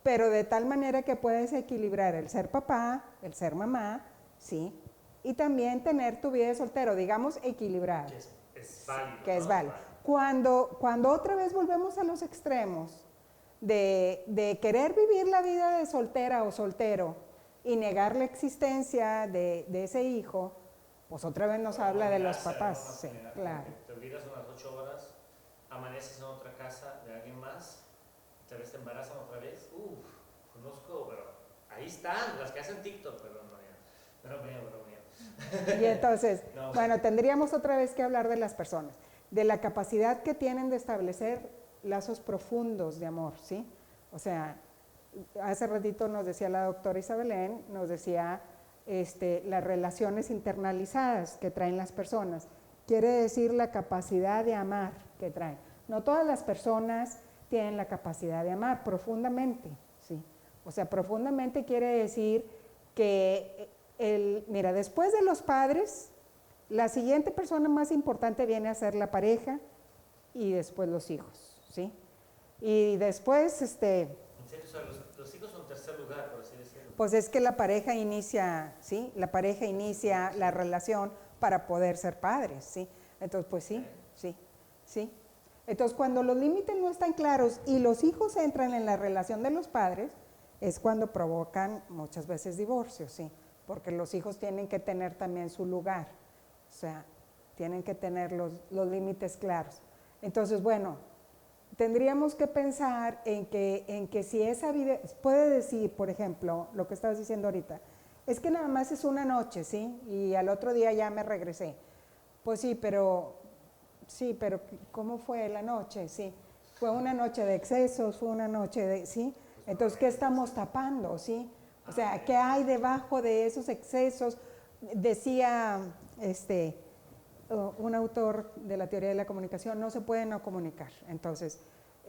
Speaker 1: pero de tal manera que puedes equilibrar el ser papá, el ser mamá, ¿sí? Y también tener tu vida de soltero, digamos, equilibrar.
Speaker 3: Que es válido.
Speaker 1: Que es
Speaker 3: ¿no?
Speaker 1: válido. Cuando otra vez volvemos a los extremos de querer vivir la vida de soltera o soltero y negar la existencia de ese hijo, pues otra vez nos habla de los papás. Sí, claro.
Speaker 3: Te olvidas unas 8 horas, amaneces en otra casa de alguien más, tal vez te embarazan otra vez. Conozco, pero ahí están, las que hacen TikTok, perdón, bromeo.
Speaker 1: Y entonces,
Speaker 3: No.
Speaker 1: bueno, tendríamos otra vez que hablar de las personas, de la capacidad que tienen de establecer lazos profundos de amor, ¿sí? O sea, hace ratito nos decía la doctora Isabelén, nos decía las relaciones internalizadas que traen las personas. Quiere decir la capacidad de amar que traen. No todas las personas tienen la capacidad de amar profundamente, ¿sí? O sea, profundamente quiere decir que, mira, después de los padres, la siguiente persona más importante viene a ser la pareja y después los hijos, ¿sí? Y después,
Speaker 3: En serio, o sea, los hijos son tercer lugar, por así decirlo.
Speaker 1: pues es que la pareja inicia, ¿sí? La pareja inicia la relación para poder ser padres, ¿sí? Entonces, pues sí, sí, sí. Entonces, cuando los límites no están claros y los hijos entran en la relación de los padres, es cuando provocan muchas veces divorcios, ¿sí? Porque los hijos tienen que tener también su lugar, o sea, tienen que tener los límites claros. Entonces, bueno, tendríamos que pensar en que si esa vida, puede decir, por ejemplo, lo que estabas diciendo ahorita, es que nada más es una noche, ¿sí? Y al otro día ya me regresé. Pues sí, pero ¿cómo fue la noche? Sí, fue una noche de excesos, fue una noche de, ¿sí? Entonces, ¿qué estamos tapando, sí? O sea, ¿qué hay debajo de esos excesos? Decía un autor de la teoría de la comunicación, no se puede no comunicar. Entonces,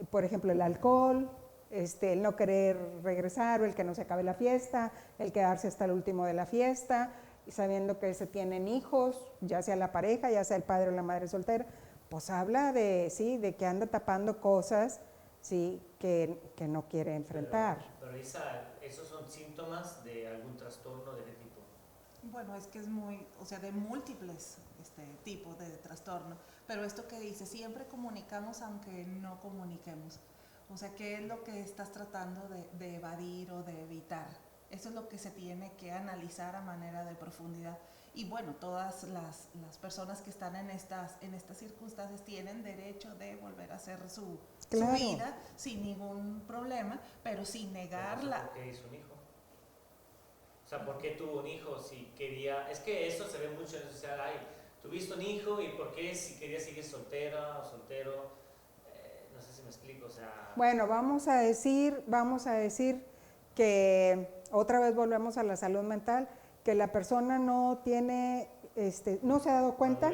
Speaker 1: por ejemplo, el alcohol, el no querer regresar o el que no se acabe la fiesta, el quedarse hasta el último de la fiesta, y sabiendo que se tienen hijos, ya sea la pareja, ya sea el padre o la madre soltera, pues habla de, sí, de que anda tapando cosas, sí, que no quiere enfrentar.
Speaker 3: Pero Isa, ¿esos son síntomas de algún trastorno de qué tipo?
Speaker 4: Bueno, es que es muy, o sea, de múltiples tipos de trastorno. Pero esto que dice, siempre comunicamos aunque no comuniquemos. O sea, ¿qué es lo que estás tratando de evadir o de evitar? Eso es lo que se tiene que analizar a manera de profundidad. Y bueno, todas las personas que están en estas circunstancias tienen derecho de volver a hacer su vida sin ningún problema, pero sin negarla.
Speaker 3: ¿Por qué hizo un hijo? O sea, ¿por qué tuvo un hijo si quería? Es que eso se ve mucho en el social. Ay, tuviste un hijo y ¿por qué si querías seguir soltera o soltero? No sé si me explico, o sea...
Speaker 1: Bueno, vamos a decir que otra vez volvemos a la salud mental, que la persona no tiene, no se ha dado cuenta,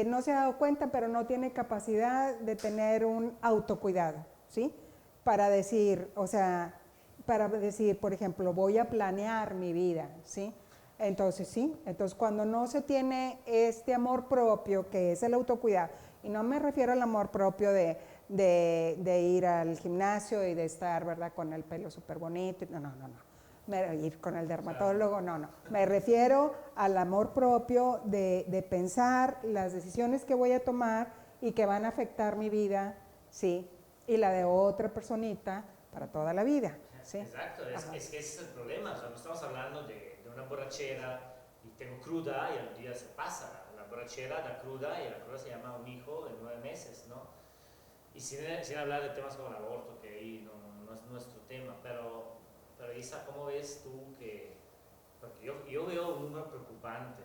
Speaker 1: no se ha dado cuenta, pero no tiene capacidad de tener un autocuidado, ¿sí? Para decir, o sea, por ejemplo, voy a planear mi vida, ¿sí? Entonces, sí, entonces cuando no se tiene este amor propio, que es el autocuidado, y no me refiero al amor propio de ir al gimnasio y de estar, ¿verdad?, con el pelo súper bonito, no, ir con el dermatólogo, no, me refiero al amor propio de pensar las decisiones que voy a tomar y que van a afectar mi vida, ¿sí?, y la de otra personita para toda la vida, ¿sí?
Speaker 3: Exacto, es que ese es el problema, o sea, no estamos hablando de una borrachera y tengo cruda y al día se pasa, la borrachera, la cruda, y la cruda se llama un hijo de 9 meses, ¿no? Y sin hablar de temas como el aborto, que ahí no es nuestro tema, pero Isa, ¿cómo ves tú que...? Porque yo veo un número preocupante,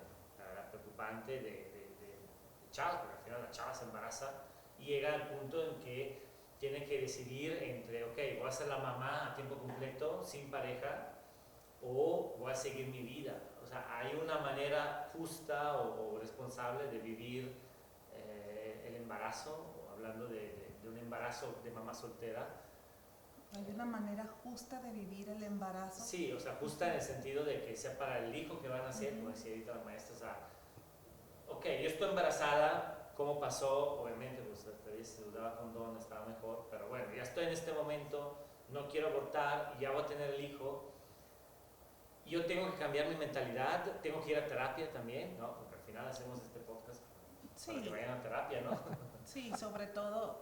Speaker 3: de chavas, porque al final la chava se embaraza y llega al punto en que tiene que decidir entre, ok, voy a ser la mamá a tiempo completo, sin pareja, o voy a seguir mi vida. O sea, ¿hay una manera justa o responsable de vivir el embarazo, hablando de un embarazo de mamá soltera?
Speaker 4: Hay una manera justa de vivir el embarazo.
Speaker 3: Sí, o sea, justa en el sentido de que sea para el hijo que van a hacer, como decía ahorita la maestra, o sea, ok, yo estoy embarazada, ¿cómo pasó? Obviamente, pues todavía se dudaba condón, estaba mejor, pero bueno, ya estoy en este momento, no quiero abortar, ya voy a tener el hijo, yo tengo que cambiar mi mentalidad, tengo que ir a terapia también, ¿no? Porque al final hacemos este podcast para que
Speaker 4: Sí,
Speaker 3: vayan a terapia, ¿no?
Speaker 4: sí, sobre todo,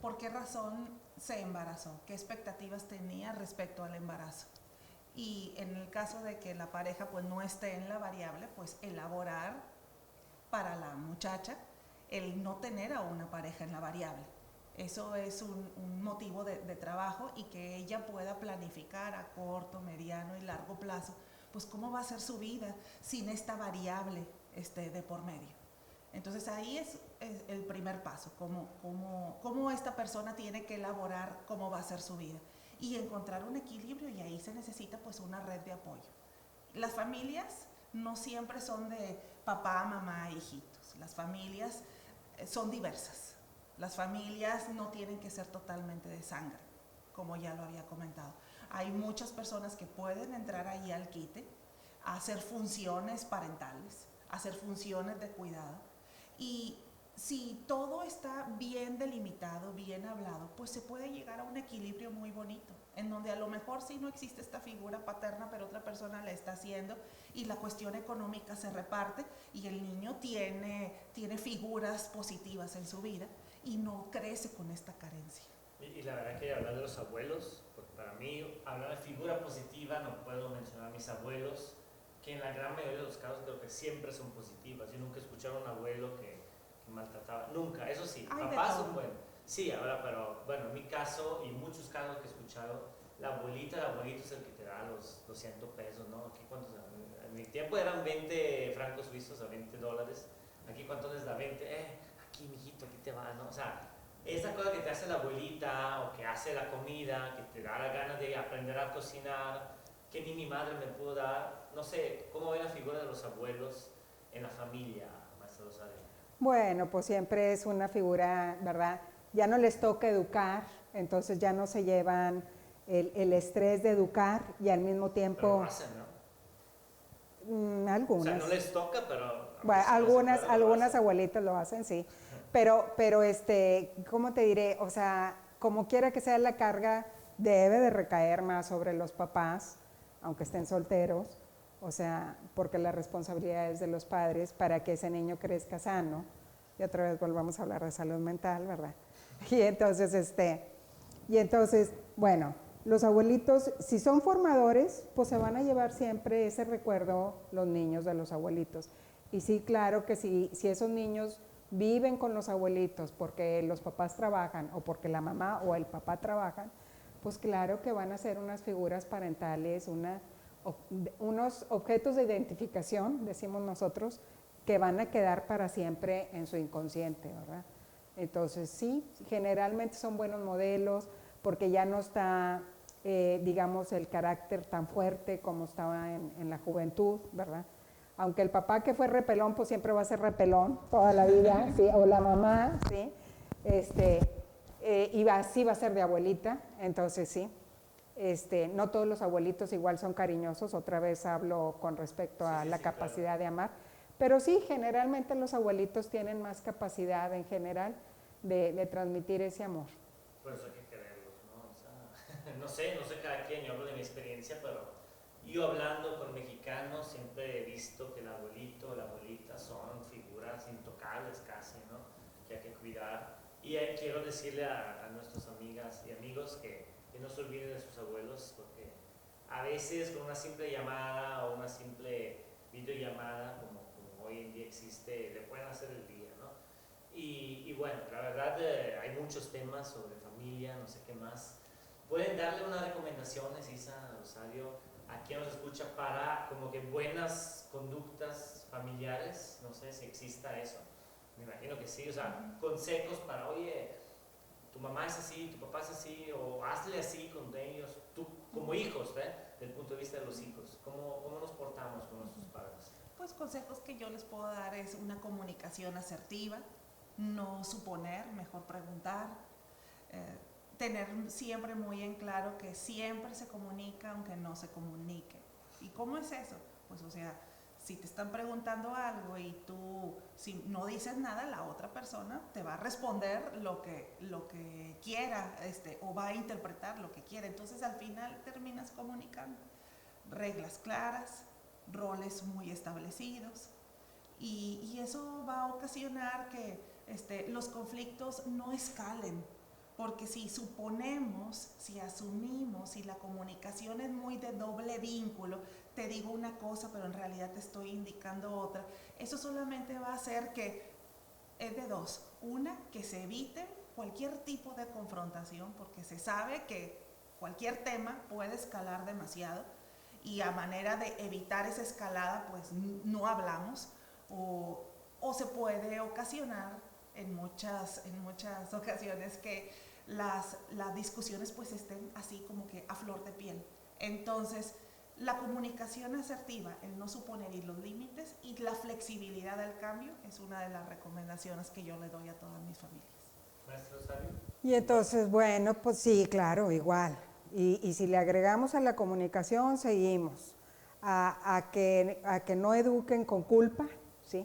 Speaker 4: ¿por qué razón se embarazó? ¿Qué expectativas tenía respecto al embarazo? Y en el caso de que la pareja pues no esté en la variable, pues elaborar para la muchacha el no tener a una pareja en la variable. Eso es un motivo de trabajo y que ella pueda planificar a corto, mediano y largo plazo, pues cómo va a ser su vida sin esta variable de por medio. Entonces ahí es el primer paso, cómo esta persona tiene que elaborar cómo va a ser su vida y encontrar un equilibrio, y ahí se necesita pues una red de apoyo. Las familias no siempre son de papá, mamá, hijitos. Las familias son diversas. Las familias no tienen que ser totalmente de sangre, como ya lo había comentado. Hay muchas personas que pueden entrar ahí al quite, a hacer funciones parentales, a hacer funciones de cuidado. Y si todo está bien delimitado, bien hablado, pues se puede llegar a un equilibrio muy bonito, en donde a lo mejor sí no existe esta figura paterna, pero otra persona la está haciendo y la cuestión económica se reparte y el niño tiene figuras positivas en su vida y no crece con esta carencia.
Speaker 3: Y la verdad que hablar de los abuelos, porque para mí hablar de figura positiva no puedo mencionar a mis abuelos, que en la gran mayoría de los casos creo que siempre son positivas. Yo nunca he escuchado a un abuelo que maltrataba, nunca, eso sí, papás son buenos. Sí, ahora, pero bueno, en mi caso y muchos casos que he escuchado, el abuelito es el que te da los 200 pesos, ¿no? Aquí cuántos, en mi tiempo eran 20 francos suizos a $20, aquí cuánto les da 20, aquí mijito, aquí te va, ¿no? O sea, esa cosa que te hace la abuelita o que hace la comida, que te da la ganas de aprender a cocinar, que ni mi madre me pudo dar, no sé, ¿cómo ve la figura de los abuelos en la familia, maestra Rosario?
Speaker 1: Bueno, pues siempre es una figura, ¿verdad? Ya no les toca educar, entonces ya no se llevan el estrés de educar y al mismo tiempo...
Speaker 3: Pero lo hacen, ¿no?
Speaker 1: Algunas.
Speaker 3: O sea, no les toca, pero...
Speaker 1: Bueno, algunas abuelitas lo hacen, sí. Pero ¿cómo te diré? O sea, como quiera que sea, la carga debe de recaer más sobre los papás, aunque estén solteros. O sea, porque la responsabilidad es de los padres para que ese niño crezca sano. Y otra vez volvamos a hablar de salud mental, ¿verdad? Y entonces, bueno, los abuelitos, si son formadores, pues se van a llevar siempre ese recuerdo los niños de los abuelitos. Y sí, claro que si esos niños viven con los abuelitos porque los papás trabajan o porque la mamá o el papá trabajan, pues claro que van a ser unas figuras parentales, unos objetos de identificación, decimos nosotros, que van a quedar para siempre en su inconsciente, ¿verdad? Entonces sí, generalmente son buenos modelos porque ya no está, digamos, el carácter tan fuerte como estaba en la juventud, ¿verdad? Aunque el papá que fue repelón, pues siempre va a ser repelón toda la vida, ¿sí? O la mamá, ¿sí? Y así va a ser de abuelita, entonces sí. No todos los abuelitos igual son cariñosos, otra vez hablo con respecto a la capacidad de amar, pero sí, generalmente los abuelitos tienen más capacidad en general de transmitir ese amor.
Speaker 3: Por eso hay que quererlos, ¿no? O sea, no sé cada quien, yo hablo de mi experiencia, pero yo hablando con mexicanos siempre he visto que el abuelito o la abuelita son figuras intocables casi, ¿no? Que hay que cuidar. Y quiero decirle a nuestras amigas y amigos que no se olviden de sus abuelos, porque a veces con una simple llamada o una simple videollamada, como hoy en día existe, le pueden hacer el día, ¿no? Y bueno, la verdad hay muchos temas sobre familia, no sé qué más. ¿Pueden darle unas recomendaciones, Isa, Rosario, a quien nos escucha para como que buenas conductas familiares? No sé si exista eso. Me imagino que sí, o sea, consejos para, oye, tu mamá es así, tu papá es así, o hazle así con ellos, tú como hijos, ¿eh? Desde el punto de vista de los hijos, ¿cómo nos portamos con nuestros padres?
Speaker 4: Pues consejos que yo les puedo dar es una comunicación asertiva, no suponer, mejor preguntar, tener siempre muy en claro que siempre se comunica aunque no se comunique. ¿Y cómo es eso? Pues o sea, si te están preguntando algo y tú si no dices nada, la otra persona te va a responder lo que quiera, o va a interpretar lo que quiera. Entonces al final terminas comunicando. Reglas claras, roles muy establecidos, y eso va a ocasionar que los conflictos no escalen. Porque si suponemos, si asumimos, si la comunicación es muy de doble vínculo, te digo una cosa pero en realidad te estoy indicando otra, eso solamente va a hacer que es de dos. Una, que se evite cualquier tipo de confrontación porque se sabe que cualquier tema puede escalar demasiado y a manera de evitar esa escalada pues no hablamos o se puede ocasionar en muchas ocasiones que las discusiones pues estén así como que a flor de piel. Entonces, la comunicación asertiva, el no suponer y los límites y la flexibilidad del cambio es una de las recomendaciones que yo le doy a todas mis familias.
Speaker 3: Maestro Sabio.
Speaker 1: Y entonces, bueno, pues sí, claro, igual. Y si le agregamos a la comunicación, seguimos. A que no eduquen con culpa, ¿sí?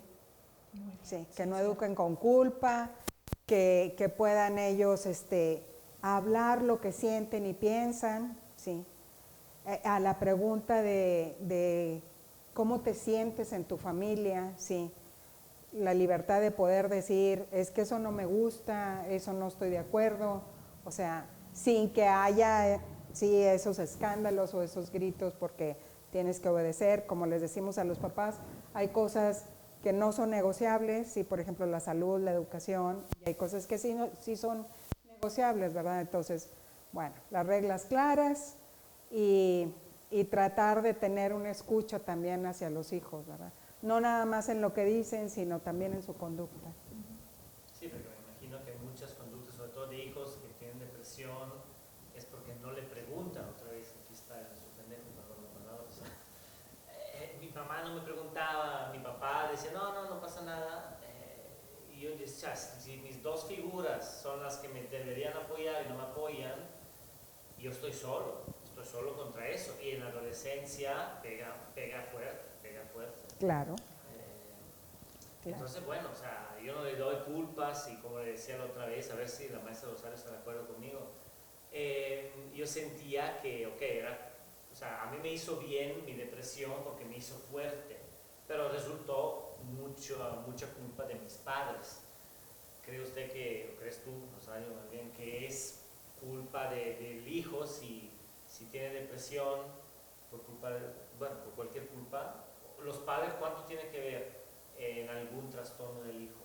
Speaker 1: Sí, que no eduquen con culpa, que puedan ellos hablar lo que sienten y piensan, ¿sí? A la pregunta de cómo te sientes en tu familia, ¿sí? La libertad de poder decir, es que eso no me gusta, eso no estoy de acuerdo, o sea, sin que haya, sí, esos escándalos o esos gritos porque tienes que obedecer, como les decimos a los papás, hay cosas que no son negociables, sí, por ejemplo la salud, la educación, y hay cosas que sí son negociables, ¿verdad? Entonces, bueno, las reglas claras y tratar de tener una escucha también hacia los hijos, ¿verdad? No nada más en lo que dicen, sino también en su conducta.
Speaker 3: Sí, porque me imagino que muchas conductas, sobre todo de hijos que tienen depresión, es porque no le preguntan otra vez, aquí está su pendejo, perdón la palabra, o sea, mi mamá no me preguntaba, mi papá decía, no pasa nada, y yo decía, si mis dos figuras son las que me deberían apoyar y no me apoyan, yo estoy solo contra eso, y en la adolescencia pega fuerte.
Speaker 1: Claro. Claro.
Speaker 3: Entonces, bueno, o sea, yo no le doy culpas y como le decía la otra vez, a ver si la maestra Rosario está de acuerdo conmigo, yo sentía que, o sea, a mí me hizo bien mi depresión porque me hizo fuerte, pero resultó mucha culpa de mis padres. ¿Cree usted que, o crees tú, Rosario, más bien, que es culpa del hijo si tiene depresión por cualquier culpa? ¿Los padres cuánto tienen que ver en algún trastorno del hijo?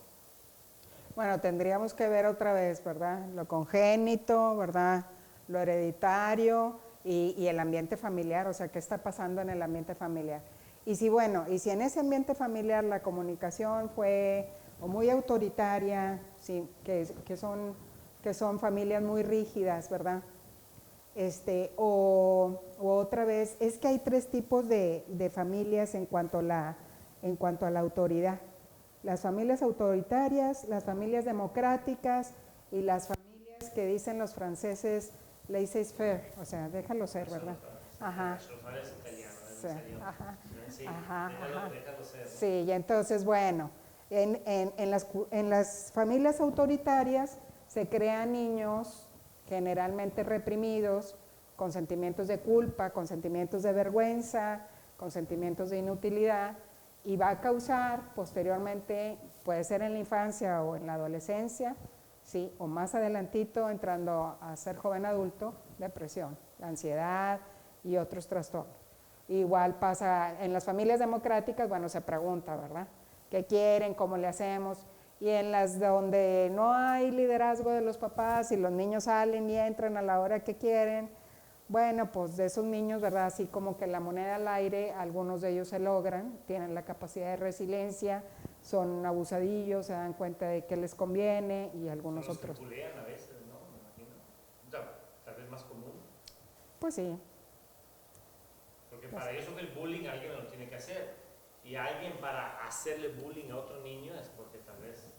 Speaker 1: Bueno, tendríamos que ver otra vez, ¿verdad? Lo congénito, ¿verdad? Lo hereditario y el ambiente familiar, o sea, ¿qué está pasando en el ambiente familiar? Y si en ese ambiente familiar la comunicación fue o muy autoritaria, sí, que son familias muy rígidas, ¿verdad? O otra vez, es que hay tres tipos de familias en cuanto a la autoridad. Las familias autoritarias, las familias democráticas y las familias que dicen los franceses laissez-faire, o sea, déjalo ser, ¿verdad? Ajá.
Speaker 3: Déjalo ser.
Speaker 1: Sí, y entonces, bueno, en las familias autoritarias se crean niños generalmente reprimidos, con sentimientos de culpa, con sentimientos de vergüenza, con sentimientos de inutilidad, y va a causar posteriormente, puede ser en la infancia o en la adolescencia, ¿sí? O más adelantito, entrando a ser joven adulto, depresión, ansiedad y otros trastornos. Igual pasa en las familias democráticas, bueno, se pregunta, ¿verdad? ¿Qué quieren? ¿Cómo le hacemos? Y en las donde no hay liderazgo de los papás y los niños salen y entran a la hora que quieren, bueno, pues de esos niños, ¿verdad? Así como que la moneda al aire, algunos de ellos se logran, tienen la capacidad de resiliencia, son abusadillos, se dan cuenta de que les conviene y algunos
Speaker 3: son los
Speaker 1: otros.
Speaker 3: Que bulean a veces, ¿no? Me imagino. O sea, tal vez más común.
Speaker 1: Pues sí.
Speaker 3: Porque para eso que el bullying alguien lo tiene que hacer. Y alguien para hacerle bullying a otro niño es porque tal vez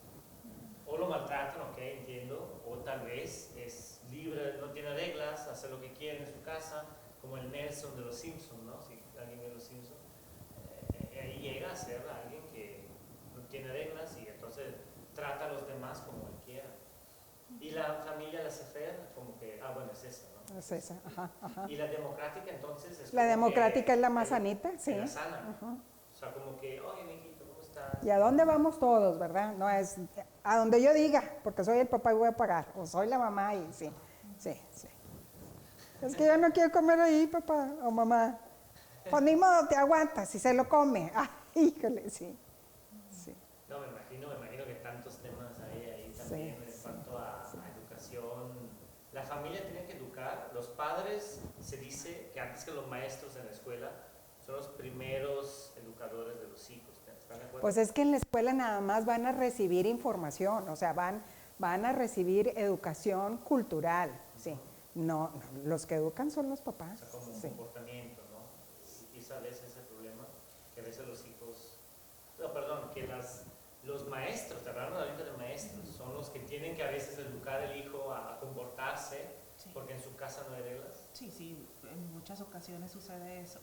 Speaker 3: o lo maltratan, ok, entiendo, o tal vez es libre, no hacer lo que quieren en su casa, como el Nelson de los Simpsons, ¿no? Si alguien ve los Simpsons, ahí llega a ser alguien que no tiene reglas y entonces trata a los demás como él quiera. Y la familia laissez-faire, como que, bueno, es esa, ¿no?
Speaker 1: Es esa, ajá, ajá.
Speaker 3: Y la democrática entonces es
Speaker 1: La
Speaker 3: como
Speaker 1: democrática
Speaker 3: que
Speaker 1: es la más sanita, sí.
Speaker 3: la sana.
Speaker 1: Ajá.
Speaker 3: O sea, como que, oye, mijito, ¿cómo estás?
Speaker 1: ¿Y a dónde vamos todos, verdad? No es a donde yo diga, porque soy el papá y voy a pagar, o soy la mamá y sí, sí, sí. Es que yo no quiero comer ahí, papá o mamá. Pues ni modo, te aguantas y se lo come. Ah, híjole, sí, sí.
Speaker 3: No, me imagino que tantos temas hay ahí también en cuanto a educación. La familia tiene que educar, los padres, se dice que antes que los maestros en la escuela, son los primeros educadores de los hijos. ¿Están de acuerdo?
Speaker 1: Pues es que en la escuela nada más van a recibir información, o sea, van a recibir educación cultural, sí. No, los que educan son los papás.
Speaker 3: O sea, como un
Speaker 1: sí.
Speaker 3: comportamiento, ¿no? Y quizá a veces es el problema, que a veces los hijos, no, perdón, que los maestros, hablando ahorita de maestros, son los que tienen que a veces educar al hijo a comportarse,
Speaker 4: Sí.
Speaker 3: porque en su casa no hay reglas.
Speaker 4: Sí, en muchas ocasiones sucede eso,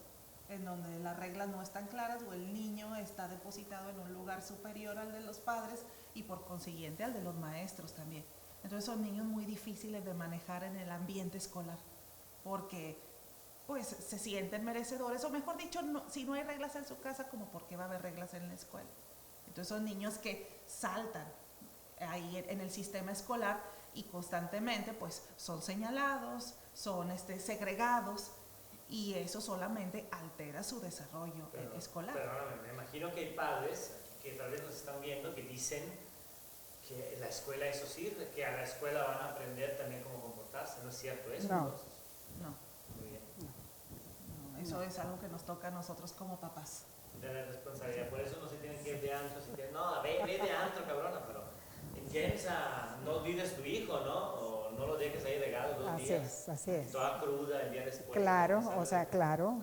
Speaker 4: en donde las reglas no están claras o el niño está depositado en un lugar superior al de los padres y por consiguiente al de los maestros también. Entonces son niños muy difíciles de manejar en el ambiente escolar, porque pues se sienten merecedores, o mejor dicho, si no hay reglas en su casa, como por qué va a haber reglas en la escuela. Entonces son niños que saltan ahí en el sistema escolar y constantemente pues son señalados, son segregados, y eso solamente altera su desarrollo escolar.
Speaker 3: Perdóname, me imagino que hay padres que tal vez nos están viendo que dicen que la escuela eso sirve, que a la escuela van a aprender también cómo comportarse. ¿No es cierto eso?
Speaker 1: No.
Speaker 3: Entonces?
Speaker 4: No,
Speaker 3: Muy bien.
Speaker 4: eso es algo que nos toca a nosotros como papás.
Speaker 3: De la responsabilidad. Por eso no se tienen que ir de antro. No, ve de antro, cabrona, pero piensa, no olvides tu hijo, ¿no? O no lo dejes ahí regado 2 días.
Speaker 1: Así es.
Speaker 3: Toda cruda el día después.
Speaker 1: Claro, o sea, claro,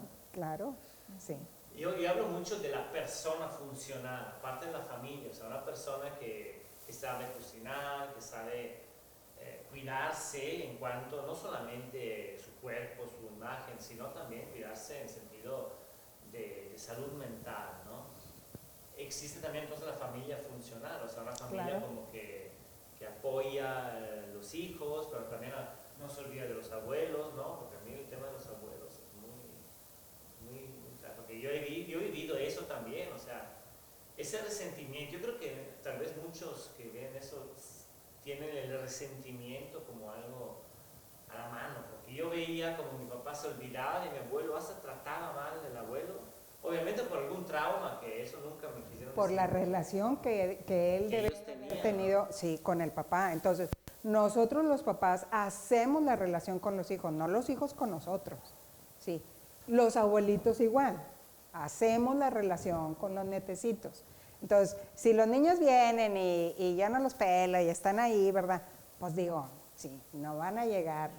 Speaker 1: sí.
Speaker 3: Yo hablo mucho de la persona funcional, aparte de la familia, o sea, una persona que sabe cocinar, que sabe cuidarse en cuanto, no solamente su cuerpo, su imagen, sino también cuidarse en sentido de salud mental, ¿no? Existe también entonces la familia funcional, o sea, una familia
Speaker 1: Claro.
Speaker 3: como que apoya a los hijos, pero también no se olvida de los abuelos, ¿no? Porque a mí el tema de los abuelos es muy, o sea, porque yo he vivido eso también, o sea, ese resentimiento, yo creo que tal vez muchos que ven eso tienen el resentimiento como algo a la mano, porque yo veía como mi papá se olvidaba de mi abuelo, hasta trataba mal del abuelo, obviamente por algún trauma, que eso nunca me quisieron
Speaker 1: Por
Speaker 3: decir.
Speaker 1: la relación que él
Speaker 3: Que
Speaker 1: debe
Speaker 3: ellos
Speaker 1: haber
Speaker 3: tenían,
Speaker 1: tenido,
Speaker 3: ¿no?
Speaker 1: sí, con el papá. Entonces, nosotros los papás hacemos la relación con los hijos, no los hijos con nosotros, sí. Los abuelitos igual, hacemos la relación con los netecitos. Entonces, si los niños vienen y ya no los pela y están ahí, ¿verdad? Pues digo, sí, no van a llegar,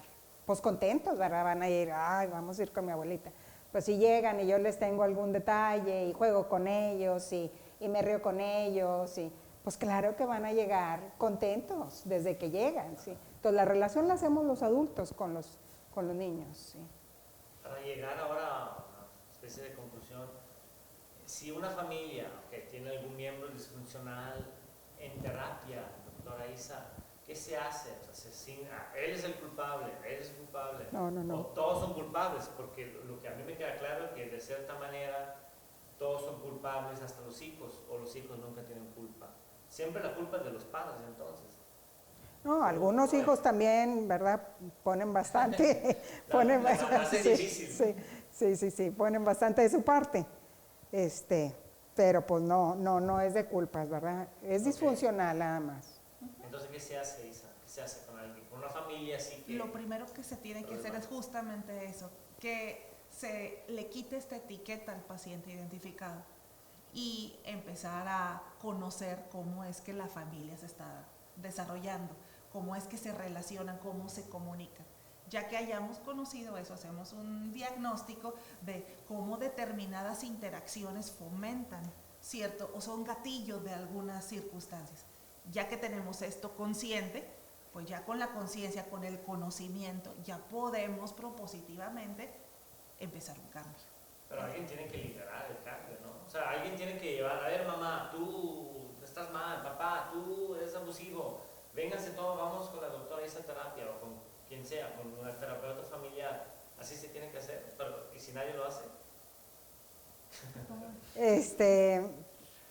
Speaker 1: pues contentos, ¿verdad? Van a ir, ay, vamos a ir con mi abuelita. Pues si llegan y yo les tengo algún detalle y juego con ellos y me río con ellos, y, pues claro que van a llegar contentos desde que llegan, ¿sí? Entonces la relación la hacemos los adultos con los niños, ¿sí?
Speaker 3: Para llegar ahora a una especie de conclusión, si una familia que tiene algún miembro disfuncional en terapia, doctora Isa, ¿qué se hace? O sea, él es el culpable, él es el culpable.
Speaker 1: No.
Speaker 3: O todos son culpables, porque lo que a mí me queda claro es que de cierta manera todos son culpables, hasta los hijos, o los hijos nunca tienen culpa. Siempre la culpa es de los padres, entonces.
Speaker 1: No, algunos hijos también, ¿verdad? Ponen bastante, ponen
Speaker 3: la hace
Speaker 1: sí,
Speaker 3: difícil.
Speaker 1: sí, ponen bastante de su parte. Pero pues no es de culpas, ¿verdad? Es disfuncional nada más.
Speaker 3: Entonces, ¿qué se hace, Isa? ¿Qué se hace con alguien? Con una familia así que...
Speaker 4: Lo primero que se tiene que hacer es justamente eso, que se le quite esta etiqueta al paciente identificado y empezar a conocer cómo es que la familia se está desarrollando, cómo es que se relacionan, cómo se comunican. Ya que hayamos conocido eso, hacemos un diagnóstico de cómo determinadas interacciones fomentan, ¿cierto? O son gatillos de algunas circunstancias. Ya que tenemos esto consciente, pues ya con la conciencia, con el conocimiento, ya podemos propositivamente empezar un cambio.
Speaker 3: Pero alguien tiene que liderar el cambio, ¿no? O sea, alguien tiene que llevar, a ver mamá, tú estás mal, papá, tú eres abusivo, vénganse todos, vamos con la doctora a esa terapia o con quien sea, con una terapeuta familiar. Así se tiene que hacer, pero ¿y si nadie lo hace?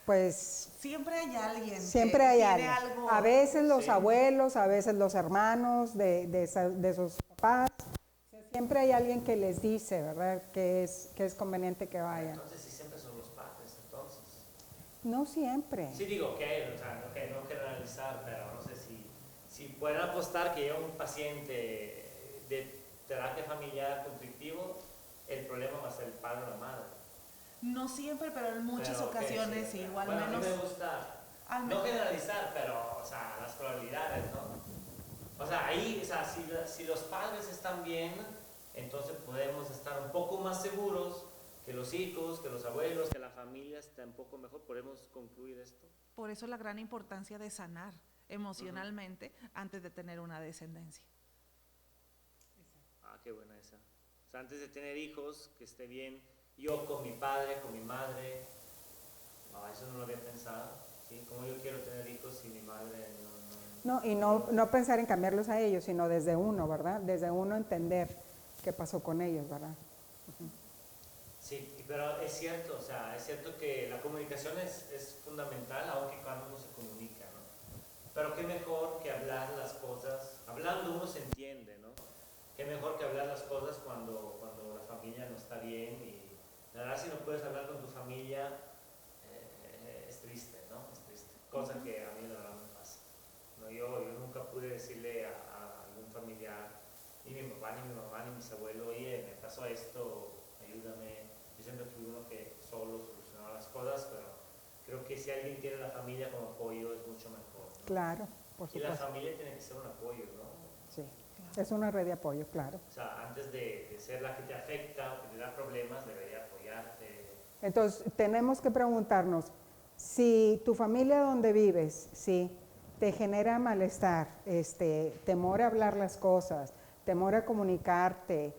Speaker 1: Pues
Speaker 4: Siempre hay alguien
Speaker 1: siempre
Speaker 4: que
Speaker 1: hay
Speaker 4: tiene
Speaker 1: alguien.
Speaker 4: algo.
Speaker 1: A veces los
Speaker 3: Sí.
Speaker 1: abuelos, a veces los hermanos de sus papás. O sea, siempre hay alguien que les dice, ¿verdad? Que es conveniente que vayan.
Speaker 3: Entonces sí siempre son los padres, entonces.
Speaker 1: No siempre.
Speaker 3: Sí digo, o sea, no generalizar, pero no sé si pueden apostar que llega un paciente de terapia familiar conflictivo, el problema va a ser el padre o la madre.
Speaker 4: No siempre, pero en muchas
Speaker 3: Pero, ok,
Speaker 4: ocasiones
Speaker 3: sí,
Speaker 4: igual
Speaker 3: bueno,
Speaker 4: menos.
Speaker 3: a mí me gusta
Speaker 4: al
Speaker 3: no
Speaker 4: menos-
Speaker 3: generalizar, pero, o sea, las probabilidades, ¿no? O sea, ahí, o sea, si los padres están bien, entonces podemos estar un poco más seguros que los hijos, que los abuelos, que la familia está un poco mejor. ¿Podemos concluir esto?
Speaker 4: Por eso la gran importancia de sanar emocionalmente antes de tener una descendencia.
Speaker 3: Ah, qué buena esa. O sea, antes de tener hijos, que esté bien yo con mi padre, con mi madre. No, eso no lo había pensado. ¿Sí? ¿Cómo yo quiero tener hijos si mi madre
Speaker 1: No, y no pensar en cambiarlos a ellos, sino desde uno, ¿verdad? Desde uno entender qué pasó con ellos, ¿verdad?
Speaker 3: Sí, pero es cierto, o sea, es cierto que la comunicación es fundamental, aunque cuando uno se comunica, ¿no? Pero qué mejor que hablar las cosas, hablando uno se entiende, ¿no? Qué mejor que hablar las cosas cuando la familia no está bien y la verdad si no puedes hablar con tu familia es triste, ¿no? Es triste, cosa que a mí la verdad me pasa. No, yo nunca pude decirle a algún familiar, ni mi papá, ni mi mamá, ni mis abuelos, oye, me pasó esto, ayúdame. Yo siempre fui uno que solo solucionaba las cosas, pero creo que si alguien tiene la familia como apoyo es mucho mejor, ¿no?
Speaker 1: Claro, por
Speaker 3: Y la
Speaker 1: supuesto.
Speaker 3: familia tiene que ser un apoyo, ¿no?
Speaker 1: Sí,
Speaker 4: Claro.
Speaker 1: es una red de apoyo, claro.
Speaker 3: O sea, antes de ser la que te afecta o que te da problemas, debería apoyarte.
Speaker 1: Entonces, tenemos que preguntarnos, si tu familia donde vives, sí, te genera malestar, temor a hablar las cosas, temor a comunicarte,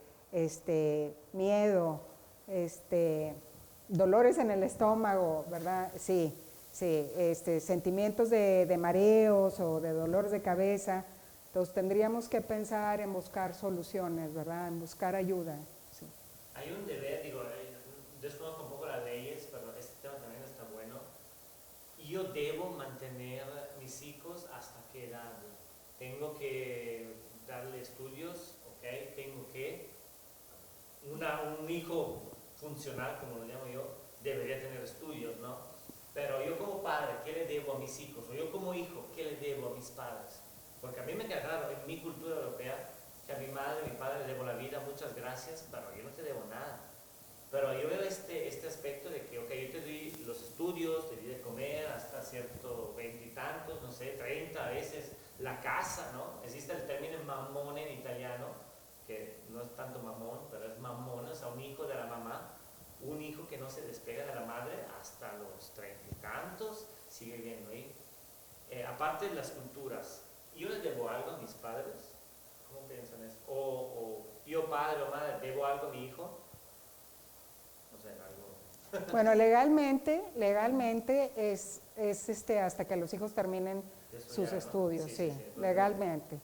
Speaker 1: miedo, dolores en el estómago, ¿verdad? Sí, sí, sentimientos de mareos o de dolores de cabeza. Entonces tendríamos que pensar en buscar soluciones, ¿verdad? En buscar ayuda. Sí.
Speaker 3: Hay un deber, digo, desconozco un poco las leyes, pero este tema también está bueno. Yo debo mantener mis hijos hasta qué edad. Tengo que darle estudios, ¿ok? Tengo que, un hijo funcional, como lo llamo yo, debería tener estudios, ¿no? Pero yo como padre, ¿qué le debo a mis hijos? O yo como hijo, ¿qué le debo a mis padres? Porque a mí me queda claro, en mi cultura europea, que a mi madre y mi padre le debo la vida, muchas gracias, pero yo no te debo nada. Pero yo veo este aspecto de que, ok, yo te di los estudios, te di de comer hasta cierto 20 y tantos, no sé, 30 a veces, la casa, ¿no? Existe el término mamón en italiano, que no es tanto mamón, pero es mamón, o sea, un hijo de la mamá, un hijo que no se despega de la madre hasta los 30 y tantos, sigue viendo ahí. Aparte de las culturas, ¿yo les debo algo a mis padres? ¿Cómo piensan eso? O yo padre o madre, ¿debo algo a mi hijo? No sé, algo.
Speaker 1: Bueno, legalmente es hasta que los hijos terminen
Speaker 3: Eso
Speaker 1: sus
Speaker 3: ya, ¿no?
Speaker 1: estudios, sí,
Speaker 3: Entonces,
Speaker 1: legalmente.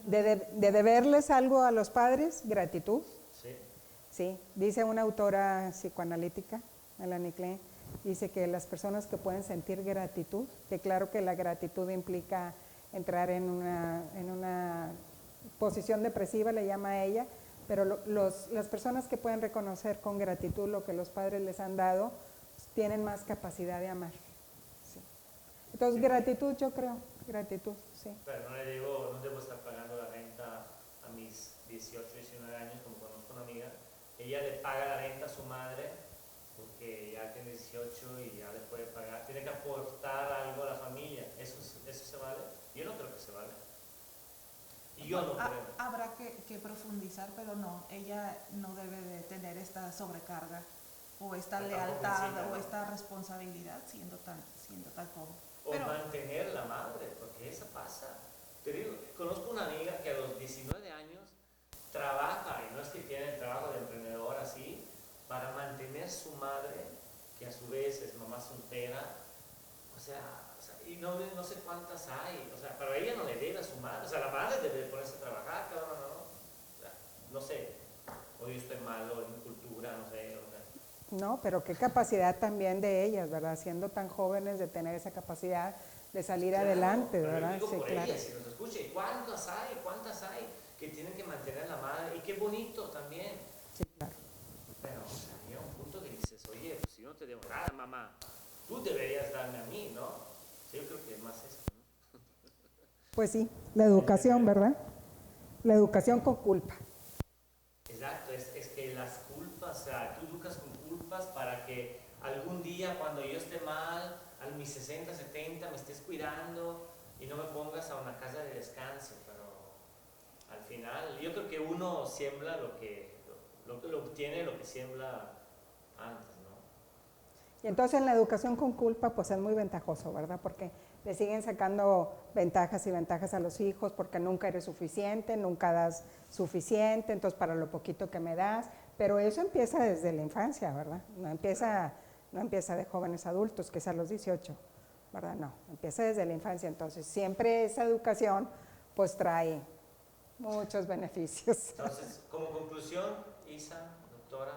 Speaker 1: De deberles algo a los padres, gratitud,
Speaker 3: sí.
Speaker 1: sí. Dice una autora psicoanalítica, Melanie Klein, dice que las personas que pueden sentir gratitud, que claro que la gratitud implica entrar en una posición depresiva, le llama a ella, pero las personas que pueden reconocer con gratitud lo que los padres les han dado, tienen más capacidad de amar. Sí. Entonces,
Speaker 3: Sí.
Speaker 1: gratitud, yo creo, gratitud, sí.
Speaker 3: Pero no debo estar pagando la renta a mis 18, 19 años, como conozco una amiga. Ella le paga la renta a su madre porque ya tiene 18 y ya le puede pagar. Tiene que aportar algo a la familia. ¿Eso se vale? Yo no creo que se vale. Y yo no creo.
Speaker 4: Habrá que profundizar, pero no, ella no debe de tener esta sobrecarga o esta
Speaker 3: Pero tampoco
Speaker 4: lealtad
Speaker 3: encima,
Speaker 4: o
Speaker 3: ¿no?
Speaker 4: esta responsabilidad siendo tan joven.
Speaker 3: o
Speaker 4: Pero-
Speaker 3: mantener la madre, porque esa pasa. Te digo, conozco una amiga que a los 19 años trabaja, y no es que tiene el trabajo de emprendedor así, para mantener su madre, que a su vez es mamá soltera, o sea, y no sé cuántas hay, o sea, pero ella no le debe a su madre, o sea, la madre debe ponerse a trabajar, cabrón, ¿no? O sea, no sé, o yo estoy malo en mi cultura, no sé, o sea.
Speaker 1: No, pero qué capacidad también de ellas, ¿verdad? Siendo tan jóvenes de tener esa capacidad de salir
Speaker 3: Claro,
Speaker 1: adelante,
Speaker 3: pero yo
Speaker 1: ¿verdad?
Speaker 3: digo
Speaker 1: Sí,
Speaker 3: por
Speaker 1: claro.
Speaker 3: ella, si nos escucha, ¿y cuántas hay que tienen que mantener la madre? Y qué bonito también.
Speaker 1: Sí, claro.
Speaker 3: Pero, o sea, llega un punto que dices, oye, pues si yo no te debo nada, mamá, tú deberías darme a mí, ¿no? Sí, yo creo que es más esto, ¿no?
Speaker 1: Pues sí, la educación, ¿verdad? La educación con culpa.
Speaker 3: Exacto, es que las culpas, o sea, tú educas con culpas para que algún día cuando yo esté mal, a mis 60, 70, me estés cuidando y no me pongas a una casa de descanso, pero al final yo creo que uno siembra lo obtiene lo que siembra antes, ¿no?
Speaker 1: Y entonces en la educación con culpa, pues es muy ventajoso, ¿verdad? Porque le siguen sacando ventajas y ventajas a los hijos, porque nunca eres suficiente, nunca das suficiente, entonces para lo poquito que me das, pero eso empieza desde la infancia, ¿verdad? No empieza de jóvenes adultos, que es a los 18, ¿verdad? No, empieza desde la infancia, entonces siempre esa educación pues trae muchos beneficios.
Speaker 3: Entonces, como conclusión, Isa, doctora,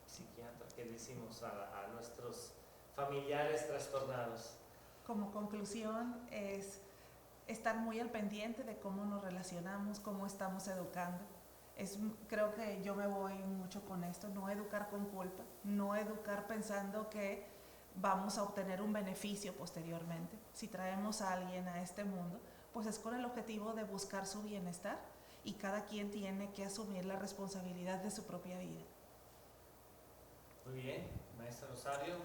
Speaker 3: psiquiatra, ¿qué decimos a nuestros familiares trastornados?
Speaker 4: Como conclusión es estar muy al pendiente de cómo nos relacionamos, cómo estamos educando. Creo que yo me voy mucho con esto, no educar con culpa, no educar pensando que vamos a obtener un beneficio posteriormente. Si traemos a alguien a este mundo, pues es con el objetivo de buscar su bienestar y cada quien tiene que asumir la responsabilidad de su propia vida.
Speaker 3: Muy bien, maestra Rosario,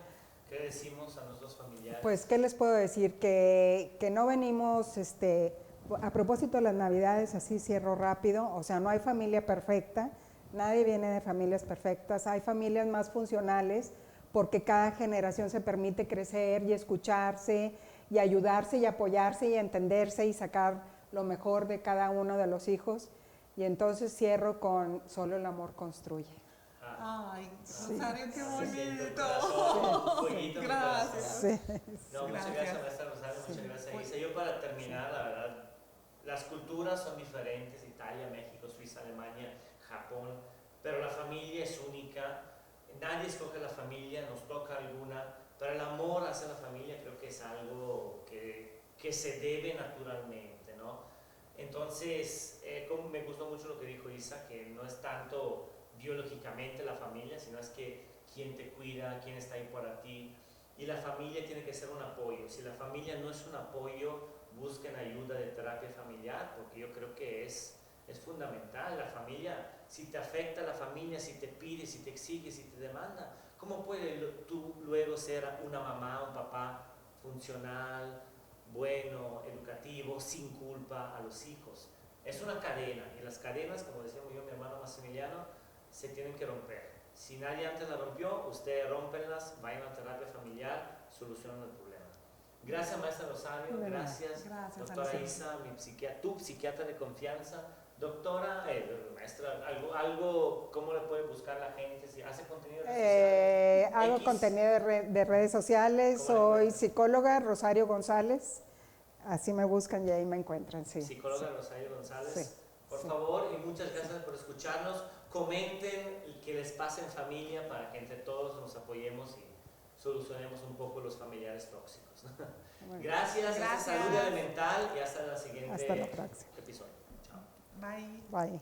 Speaker 3: ¿qué decimos a nuestros familiares?
Speaker 1: Pues, ¿qué les puedo decir? Que no venimos, a propósito de las Navidades, así cierro rápido, o sea, no hay familia perfecta, nadie viene de familias perfectas, hay familias más funcionales, porque cada generación se permite crecer y escucharse y ayudarse y apoyarse y entenderse y sacar lo mejor de cada uno de los hijos. Y entonces cierro con solo el amor construye.
Speaker 4: Ay,
Speaker 1: Sí.
Speaker 4: Rosario, qué
Speaker 3: Se siente el
Speaker 4: bonito.
Speaker 3: corazón, un fueguito en mi
Speaker 4: Gracias.
Speaker 3: corazón.
Speaker 1: Sí.
Speaker 3: No, muchas
Speaker 4: Gracias.
Speaker 3: gracias, maestra Rosario, muchas gracias, Isa. Yo para terminar, la verdad, las culturas son diferentes, Italia, México, Suiza, Alemania, Japón, pero la familia es única. Nadie escoge la familia, nos toca alguna, pero el amor hacia la familia creo que es algo que se debe naturalmente, ¿no? Entonces, me gustó mucho lo que dijo Isa, que no es tanto biológicamente la familia, sino es que quién te cuida, quién está ahí para ti, y la familia tiene que ser un apoyo. Si la familia no es un apoyo, busquen ayuda de terapia familiar, porque yo creo que es fundamental. La familia, si te afecta la familia, si te pide, si te exige, si te demanda, ¿cómo puede tú luego ser una mamá, un papá funcional, bueno, educativo, sin culpa a los hijos? Es una cadena, y las cadenas, como decía yo, mi hermano Maximiliano, se tienen que romper. Si nadie antes la rompió, ustedes rómpenlas, vayan a terapia familiar, solucionan el problema. Gracias, maestra Rosario, gracias, doctora Isa, tu psiquiatra de confianza. Doctora, maestra, ¿cómo le puede buscar la gente? Si hace contenido de redes sociales.
Speaker 1: Hago contenido de redes sociales, soy psicóloga Rosario González, así me buscan y ahí me encuentran, sí.
Speaker 3: Psicóloga
Speaker 1: sí.
Speaker 3: Rosario González,
Speaker 1: Sí,
Speaker 3: por
Speaker 1: sí.
Speaker 3: favor, y muchas gracias por escucharnos. Comenten y que les pase en familia para que entre todos nos apoyemos y solucionemos un poco los familiares tóxicos.
Speaker 1: Bueno,
Speaker 3: Gracias,
Speaker 4: Gracias.
Speaker 3: salud elemental y hasta la siguiente
Speaker 1: hasta la próxima.
Speaker 3: episodio. Chao.
Speaker 4: Bye.
Speaker 1: Bye.